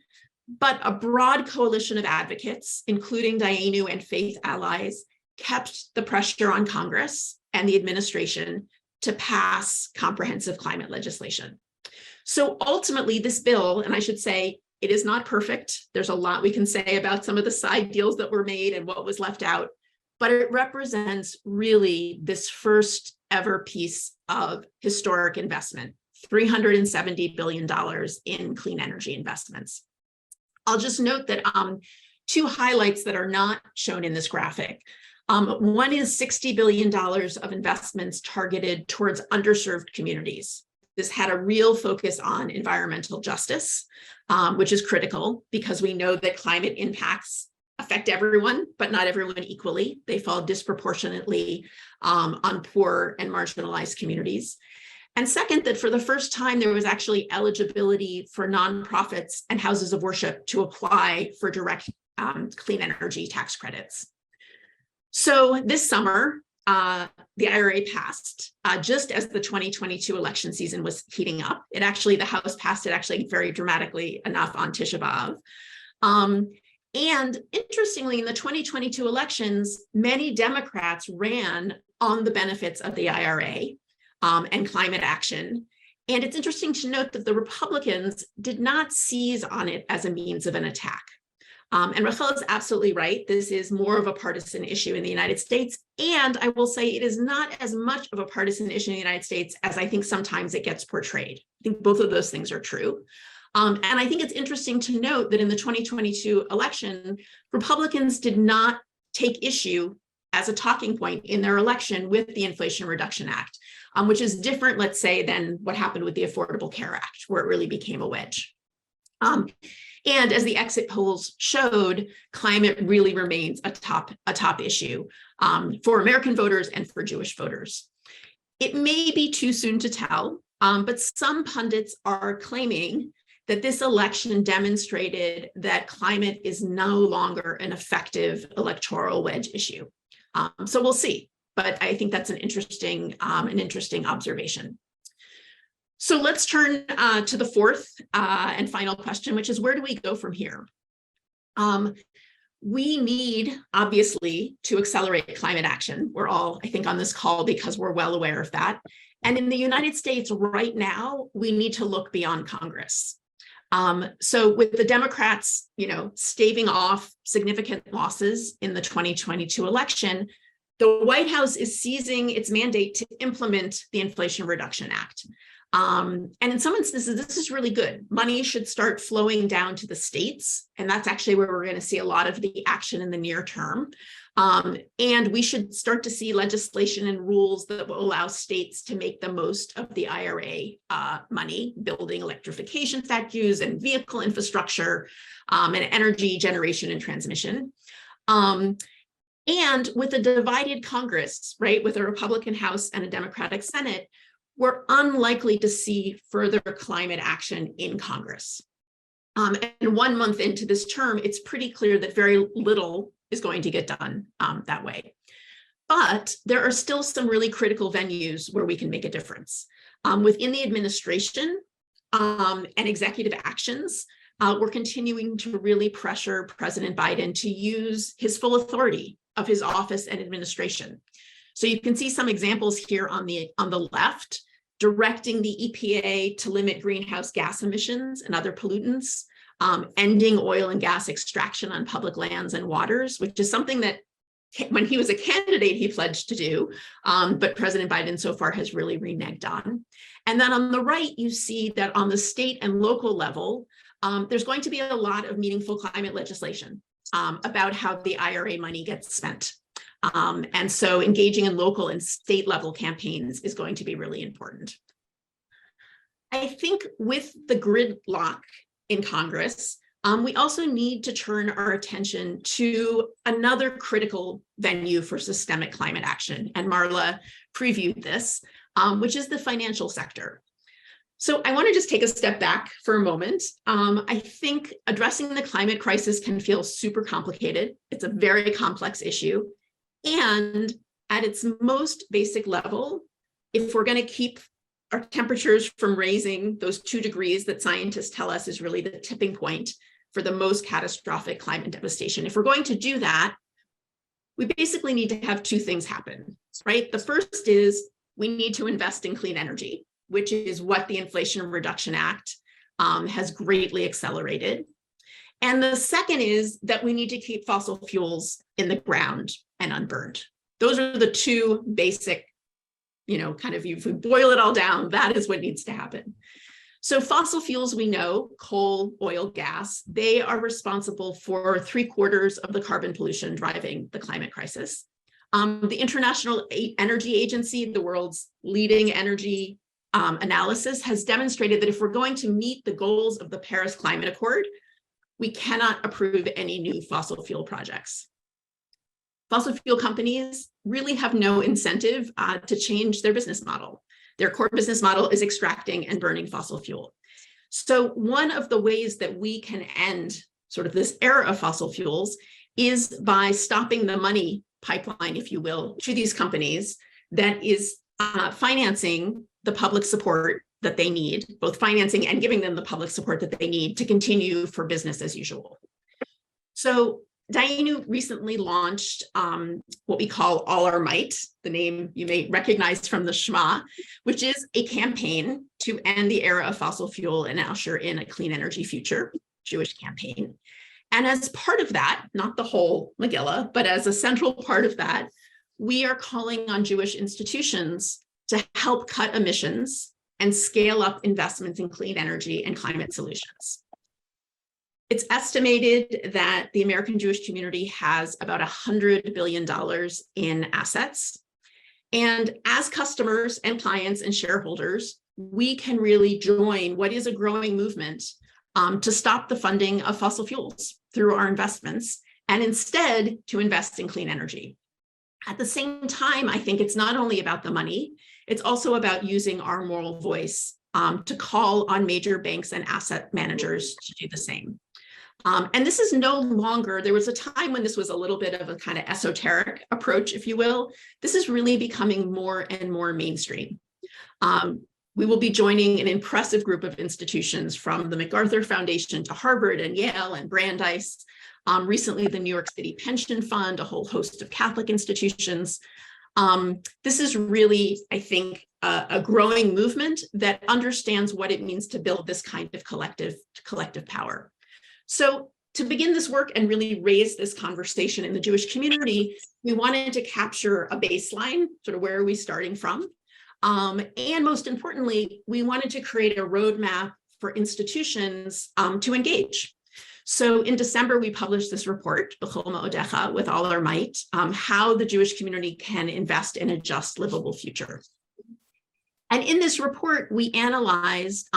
But a broad coalition of advocates, including Dayenu and faith allies, kept the pressure on Congress and the administration to pass comprehensive climate legislation. So ultimately, this bill, and I should say, it is not perfect. There's a lot we can say about some of the side deals that were made and what was left out, but it represents really this first ever piece of historic investment, $370 billion in clean energy investments. I'll just note that two highlights that are not shown in this graphic. One is $60 billion of investments targeted towards underserved communities. This had a real focus on environmental justice, which is critical because we know that climate impacts affect everyone, but not everyone equally. They fall disproportionately on poor and marginalized communities. And second, that for the first time, there was actually eligibility for nonprofits and houses of worship to apply for direct clean energy tax credits. So this summer, the IRA passed just as the 2022 election season was heating up. The House passed it actually very dramatically enough on Tisha B'Av. And interestingly, in the 2022 elections, many Democrats ran on the benefits of the IRA and climate action. And it's interesting to note that the Republicans did not seize on it as a means of an attack. And Rachel is absolutely right. This is more of a partisan issue in the United States. And I will say it is not as much of a partisan issue in the United States as I think sometimes it gets portrayed. I think both of those things are true. And I think it's interesting to note that in the 2022 election, Republicans did not take issue as a talking point in their election with the Inflation Reduction Act, which is different, let's say, than what happened with the Affordable Care Act, where it really became a wedge. And as the exit polls showed, climate really remains a top issue for American voters and for Jewish voters. It may be too soon to tell, but some pundits are claiming that this election demonstrated that climate is no longer an effective electoral wedge issue. So we'll see, but I think that's an interesting observation. So let's turn to the fourth and final question, which is where do we go from here? We need, obviously, to accelerate climate action. We're all, I think, on this call because we're well aware of that. And in the United States right now, we need to look beyond Congress. So with the Democrats, staving off significant losses in the 2022 election, the White House is seizing its mandate to implement the Inflation Reduction Act. And in some instances, this is really good. Money should start flowing down to the states, and that's actually where we're going to see a lot of the action in the near term. And we should start to see legislation and rules that will allow states to make the most of the IRA money, building electrification statutes and vehicle infrastructure and energy generation and transmission. And with a divided Congress, right, with a Republican House and a Democratic Senate, we're unlikely to see further climate action in Congress. And 1 month into this term, it's pretty clear that very little is going to get done that way. But there are still some really critical venues where we can make a difference. Within the administration and executive actions, we're continuing to really pressure President Biden to use his full authority of his office and administration. So you can see some examples here on the left, directing the EPA to limit greenhouse gas emissions and other pollutants, ending oil and gas extraction on public lands and waters, which is something that when he was a candidate, he pledged to do, but President Biden so far has really reneged on. And then on the right, you see that on the state and local level, there's going to be a lot of meaningful climate legislation about how the IRA money gets spent. And so engaging in local and state level campaigns is going to be really important. I think with the gridlock in Congress, we also need to turn our attention to another critical venue for systemic climate action. And Marla previewed this, which is the financial sector. So I want to just take a step back for a moment. I think addressing the climate crisis can feel super complicated. It's a very complex issue. And at its most basic level, if we're going to keep our temperatures from raising those 2 degrees that scientists tell us is really the tipping point for the most catastrophic climate devastation, if we're going to do that, we basically need to have 2 things happen, right? The first is we need to invest in clean energy, which is what the Inflation Reduction Act has greatly accelerated. And the second is that we need to keep fossil fuels in the ground and unburned. Those are the 2 basic, kind of, if we boil it all down, that is what needs to happen. So fossil fuels, we know, coal, oil, gas, they are responsible for 3/4 of the carbon pollution driving the climate crisis. The International Energy Agency, the world's leading energy analysis, has demonstrated that if we're going to meet the goals of the Paris Climate Accord, we cannot approve any new fossil fuel projects. Fossil fuel companies really have no incentive to change their business model. Their core business model is extracting and burning fossil fuel. So one of the ways that we can end sort of this era of fossil fuels is by stopping the money pipeline, if you will, to these companies that is financing the public support that they need, both financing and giving them the public support that they need to continue for business as usual. So Dayenu recently launched what we call All Our Might, the name you may recognize from the Shema, which is a campaign to end the era of fossil fuel and usher in a clean energy future, Jewish campaign. And as part of that, not the whole Megillah, but as a central part of that, we are calling on Jewish institutions to help cut emissions and scale up investments in clean energy and climate solutions. It's estimated that the American Jewish community has about $100 billion in assets. And as customers and clients and shareholders, we can really join what is a growing movement to stop the funding of fossil fuels through our investments and instead to invest in clean energy. At the same time, I think it's not only about the money, it's also about using our moral voice to call on major banks and asset managers to do the same. And this is no longer, there was a time when this was a little bit of a kind of esoteric approach, if you will. This is really becoming more and more mainstream. We will be joining an impressive group of institutions from the MacArthur Foundation to Harvard and Yale and Brandeis. Recently, the New York City Pension Fund, a whole host of Catholic institutions. This is really, I think, a growing movement that understands what it means to build this kind of collective power. So to begin this work and really raise this conversation in the Jewish community, we wanted to capture a baseline, sort of where are we starting from? And most importantly, we wanted to create a roadmap for institutions to engage. So in December, we published this report, B'chol Ma'odecha, with All Our Might, how the Jewish community can invest in a just, livable future. And in this report, we analyzed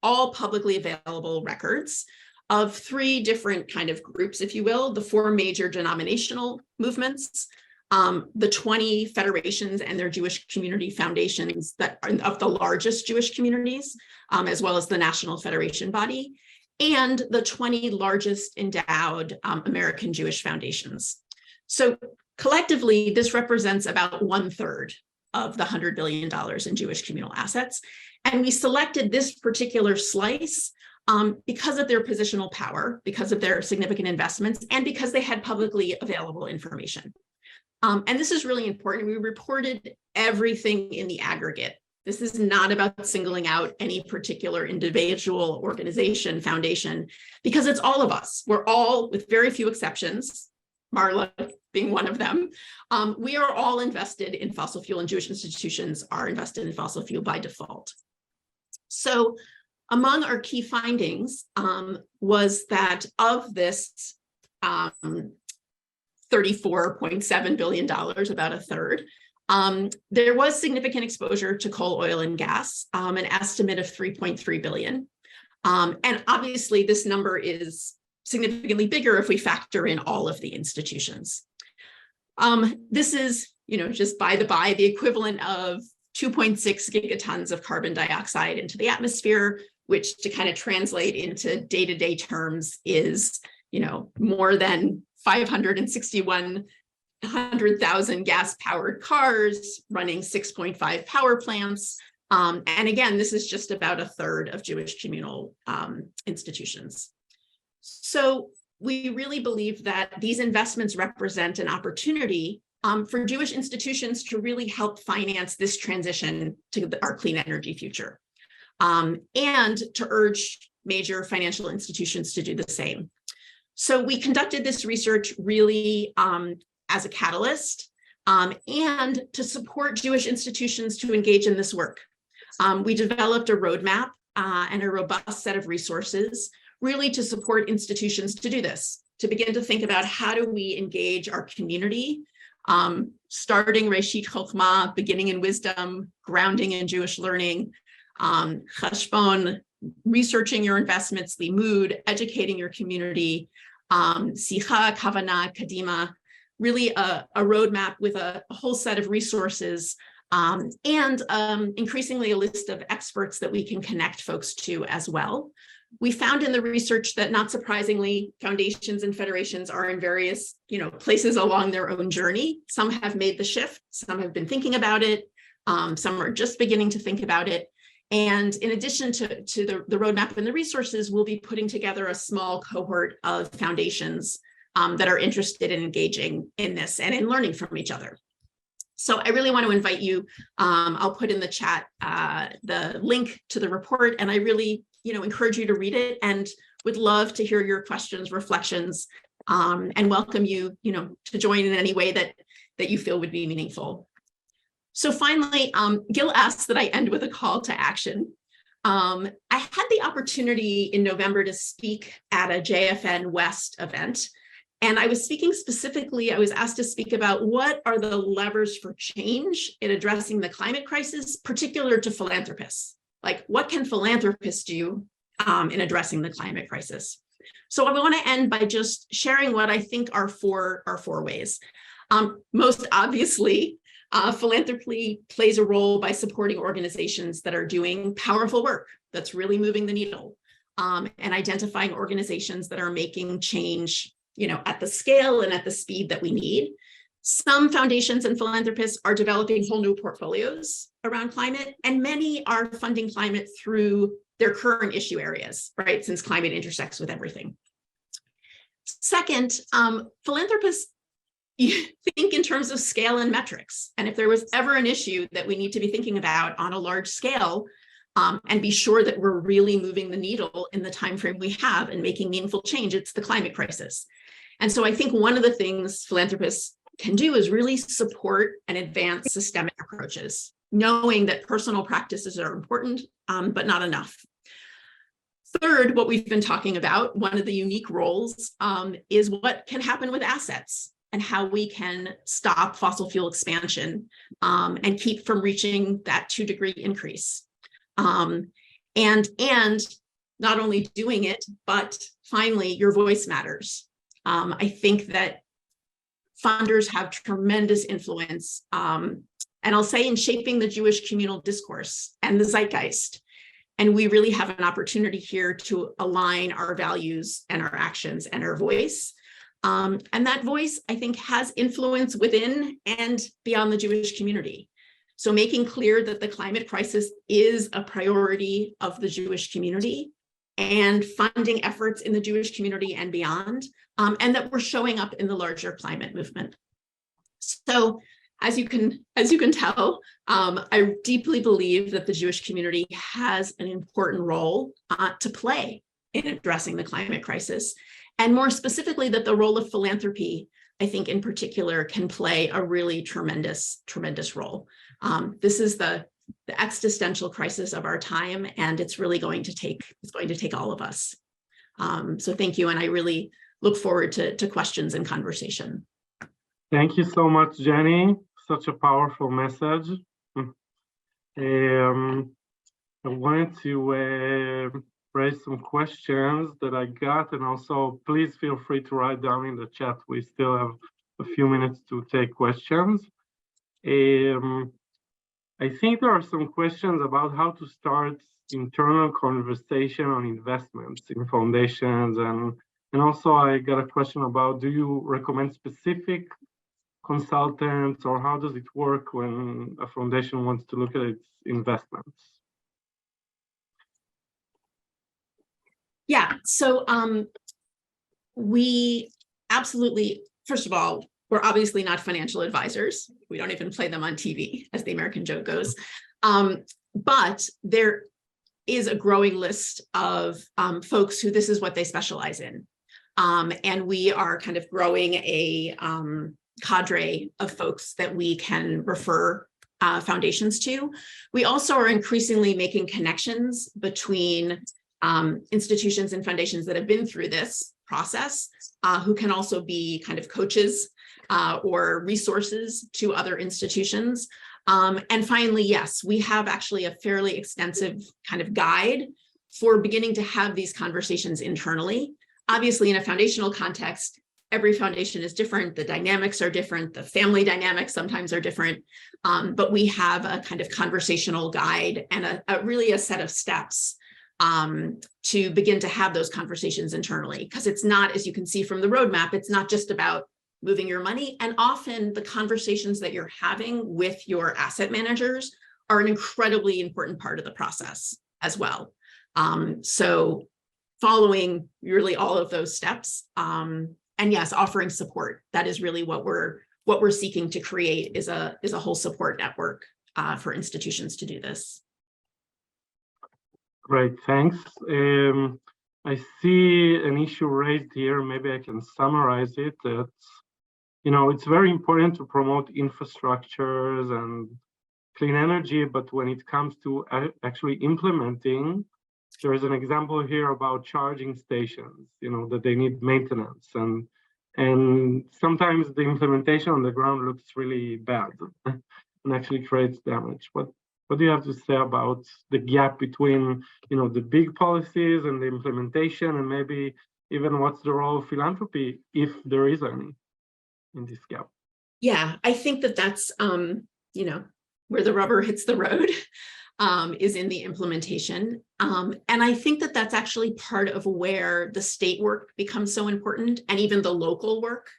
all publicly available records of 3 different kind of groups, if you will, the 4 major denominational movements, the 20 federations and their Jewish community foundations that are of the largest Jewish communities, as well as the National Federation body, and the 20 largest endowed American Jewish foundations. So collectively, this represents about 1/3 of the $100 billion in Jewish communal assets. And we selected this particular slice because of their positional power, because of their significant investments, and because they had publicly available information. And this is really important. We reported everything in the aggregate. This is not about singling out any particular individual, organization, foundation, because it's all of us. We're all, with very few exceptions, Marla being one of them, we are all invested in fossil fuel, and Jewish institutions are invested in fossil fuel by default. So among our key findings was that of this $34.7 billion, about 1/3, there was significant exposure to coal, oil, and gas, an estimate of 3.3 billion. And obviously, this number is significantly bigger if we factor in all of the institutions. This is, just by the by, the equivalent of 2.6 gigatons of carbon dioxide into the atmosphere, which to kind of translate into day-to-day terms is, more than 561,000 gas-powered cars running 6.5 power plants. And again, this is just about a third of Jewish communal institutions. So we really believe that these investments represent an opportunity for Jewish institutions to really help finance this transition to our clean energy future, and to urge major financial institutions to do the same. So we conducted this research really as a catalyst and to support Jewish institutions to engage in this work. We developed a roadmap and a robust set of resources really to support institutions to do this, to begin to think about how do we engage our community, starting Reshit Chokhmah, beginning in wisdom, grounding in Jewish learning, Chashbon, researching your investments, Limud, educating your community, Sicha, Kavanah, Kadima, really a roadmap with a whole set of resources, and increasingly a list of experts that we can connect folks to as well. We found in the research that, not surprisingly, foundations and federations are in various, places along their own journey. Some have made the shift, some have been thinking about it, some are just beginning to think about it. And in addition to the roadmap and the resources, we'll be putting together a small cohort of foundations that are interested in engaging in this and in learning from each other. So I really want to invite you, I'll put in the chat the link to the report, and I really encourage you to read it and would love to hear your questions, reflections, and welcome you, to join in any way that you feel would be meaningful. So finally, Gil asked that I end with a call to action. I had the opportunity in November to speak at a JFN West event, and I was speaking specifically, I was asked to speak about what are the levers for change in addressing the climate crisis, particular to philanthropists. Like, what can philanthropists do in addressing the climate crisis? So I want to end by just sharing what I think are four ways. Most obviously, philanthropy plays a role by supporting organizations that are doing powerful work that's really moving the needle, and identifying organizations that are making change, at the scale and at the speed that we need. Some foundations and philanthropists are developing whole new portfolios around climate, and many are funding climate through their current issue areas, right? Since climate intersects with everything. Second, philanthropists think in terms of scale and metrics. And if there was ever an issue that we need to be thinking about on a large scale, and be sure that we're really moving the needle in the time frame we have and making meaningful change, it's the climate crisis. And so I think one of the things philanthropists can do is really support and advance systemic approaches, knowing that personal practices are important, but not enough. Third, what we've been talking about, one of the unique roles, is what can happen with assets and how we can stop fossil fuel expansion and keep from reaching that 2-degree increase. And not only doing it, but finally, your voice matters. I think that funders have tremendous influence, and I'll say in shaping the Jewish communal discourse and the zeitgeist. And we really have an opportunity here to align our values and our actions and our voice. And that voice, I think, has influence within and beyond the Jewish community. So making clear that the climate crisis is a priority of the Jewish community and funding efforts in the Jewish community and beyond, and that we're showing up in the larger climate movement. So as you can tell, I deeply believe that the Jewish community has an important role to play in addressing the climate crisis. And more specifically, that the role of philanthropy, I think in particular, can play a really tremendous role. This is the existential crisis of our time, and it's really going to take all of us. So thank you, and I really look forward to questions and conversation. Thank you so much, Jenny. Such a powerful message. I wanted to raise some questions that I got, and also please feel free to write down in the chat. We still have a few minutes to take questions. I think there are some questions about how to start internal conversation on investments in foundations, and also I got a question about, do you recommend specific consultants, or how does it work when a foundation wants to look at its investments? Yeah, so we absolutely, first of all, we're obviously not financial advisors. We don't even play them on TV, as the American joke goes. But there is a growing list of folks who this is what they specialize in. And we are kind of growing a cadre of folks that we can refer foundations to. We also are increasingly making connections between institutions and foundations that have been through this process, who can also be kind of coaches or resources to other institutions. And finally, yes, we have actually a fairly extensive kind of guide for beginning to have these conversations internally. Obviously, in a foundational context, every foundation is different. The dynamics are different. The family dynamics sometimes are different. But we have a kind of conversational guide and really a set of steps to begin to have those conversations internally. Because it's not, as you can see from the roadmap, it's not just about moving your money. And often the conversations that you're having with your asset managers are an incredibly important part of the process as well. So following really all of those steps, and yes, offering support. That is really what we're seeking to create, is a whole support network for institutions to do this. Great, thanks. I see an issue raised here. Maybe I can summarize it. That, you know, it's very important to promote infrastructures and clean energy, but when it comes to actually implementing, there is an example here about charging stations, you know, that they need maintenance, and sometimes the implementation on the ground looks really bad and actually creates damage. What do you have to say about the gap between, you know, the big policies and the implementation, and maybe even what's the role of philanthropy, if there is any, in this gap? Yeah, I think that that's, you know, where the rubber hits the road. Is in the implementation. And I think that that's actually part of where the state work becomes so important, and even the local work,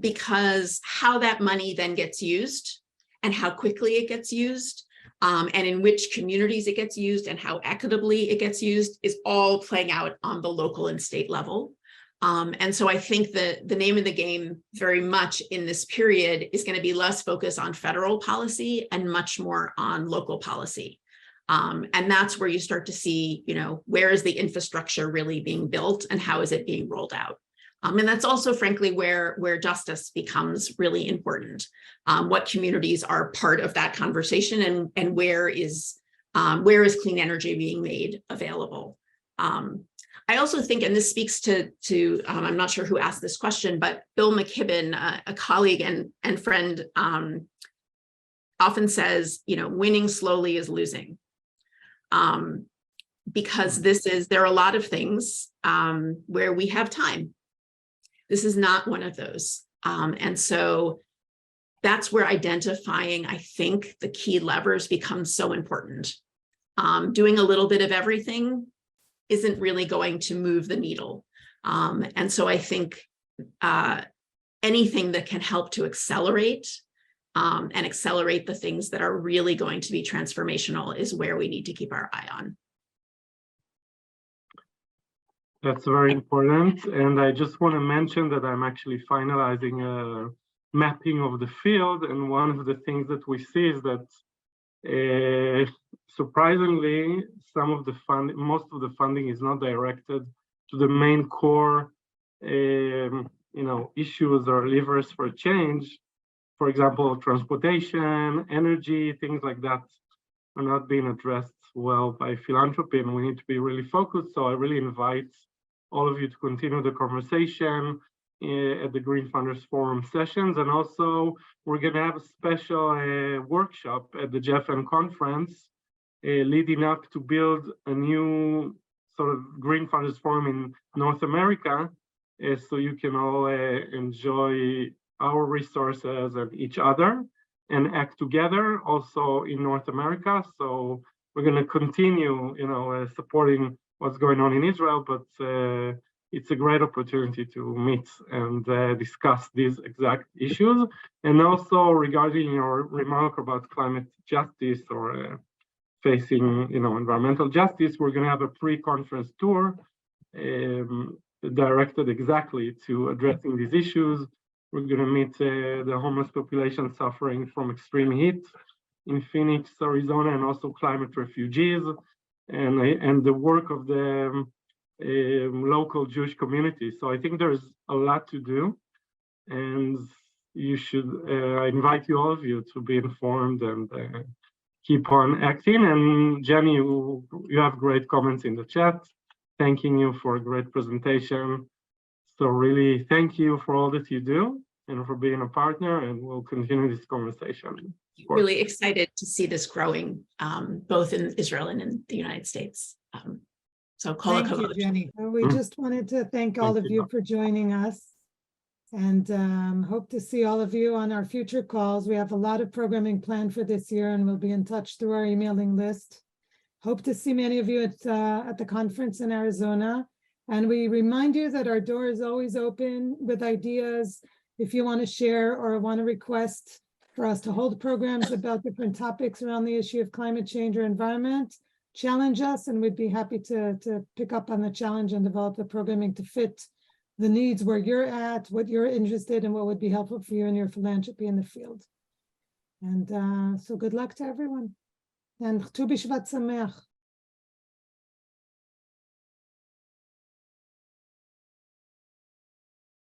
because how that money then gets used and how quickly it gets used, and in which communities it gets used and how equitably it gets used is all playing out on the local and state level. And so I think that the name of the game very much in this period is going to be less focused on federal policy and much more on local policy. And that's where you start to see, you know, where is the infrastructure really being built and how is it being rolled out? And that's also, frankly, where justice becomes really important. What communities are part of that conversation, and where is clean energy being made available? I also think, and this speaks to I'm not sure who asked this question, but Bill McKibben, a colleague and friend, often says, you know, winning slowly is losing. Because there are a lot of things where we have time. This is not one of those. And so that's where identifying, I think, the key levers becomes so important. Doing a little bit of everything isn't really going to move the needle. And so I think anything that can help to accelerate and accelerate the things that are really going to be transformational is where we need to keep our eye on. That's very important. And I just want to mention that I'm actually finalizing a mapping of the field. And one of the things that we see is that surprisingly, most of the funding is not directed to the main core, you know, issues or levers for change. For example, transportation, energy, things like that are not being addressed well by philanthropy, and we need to be really focused. So I really invite all of you to continue the conversation at the Green Funders Forum sessions. And also, we're going to have a special workshop at the JFN conference leading up to build a new sort of Green Funders Forum in North America, so you can all enjoy our resources and each other. and act together also in North America. So we're going to continue, supporting what's going on in Israel, but it's a great opportunity to meet and discuss these exact issues. And also regarding your remark about climate justice or facing, environmental justice, we're going to have a pre-conference tour directed exactly to addressing these issues. We're going to meet the homeless population suffering from extreme heat in Phoenix, Arizona, and also climate refugees, and the work of the local Jewish community. So I think there's a lot to do, and you should, I invite all of you to be informed and keep on acting. And Jenny, you have great comments in the chat, thanking you for a great presentation. So really, thank you for all that you do and for being a partner, and we'll continue this conversation. Really excited to see this growing, both in Israel and in the United States. So Thank you, Jenny. We just wanted to thank all of you for joining us, and hope to see all of you on our future calls. We have a lot of programming planned for this year, and we'll be in touch through our emailing list. Hope to see many of you at the conference in Arizona. And we remind you that our door is always open with ideas. If you want to share or want to request for us to hold programs about different topics around the issue of climate change or environment, challenge us, and we'd be happy to pick up on the challenge and develop the programming to fit the needs where you're at, what you're interested in, what would be helpful for you and your philanthropy in the field. And so good luck to everyone. And Tu B'Shvat Sameach.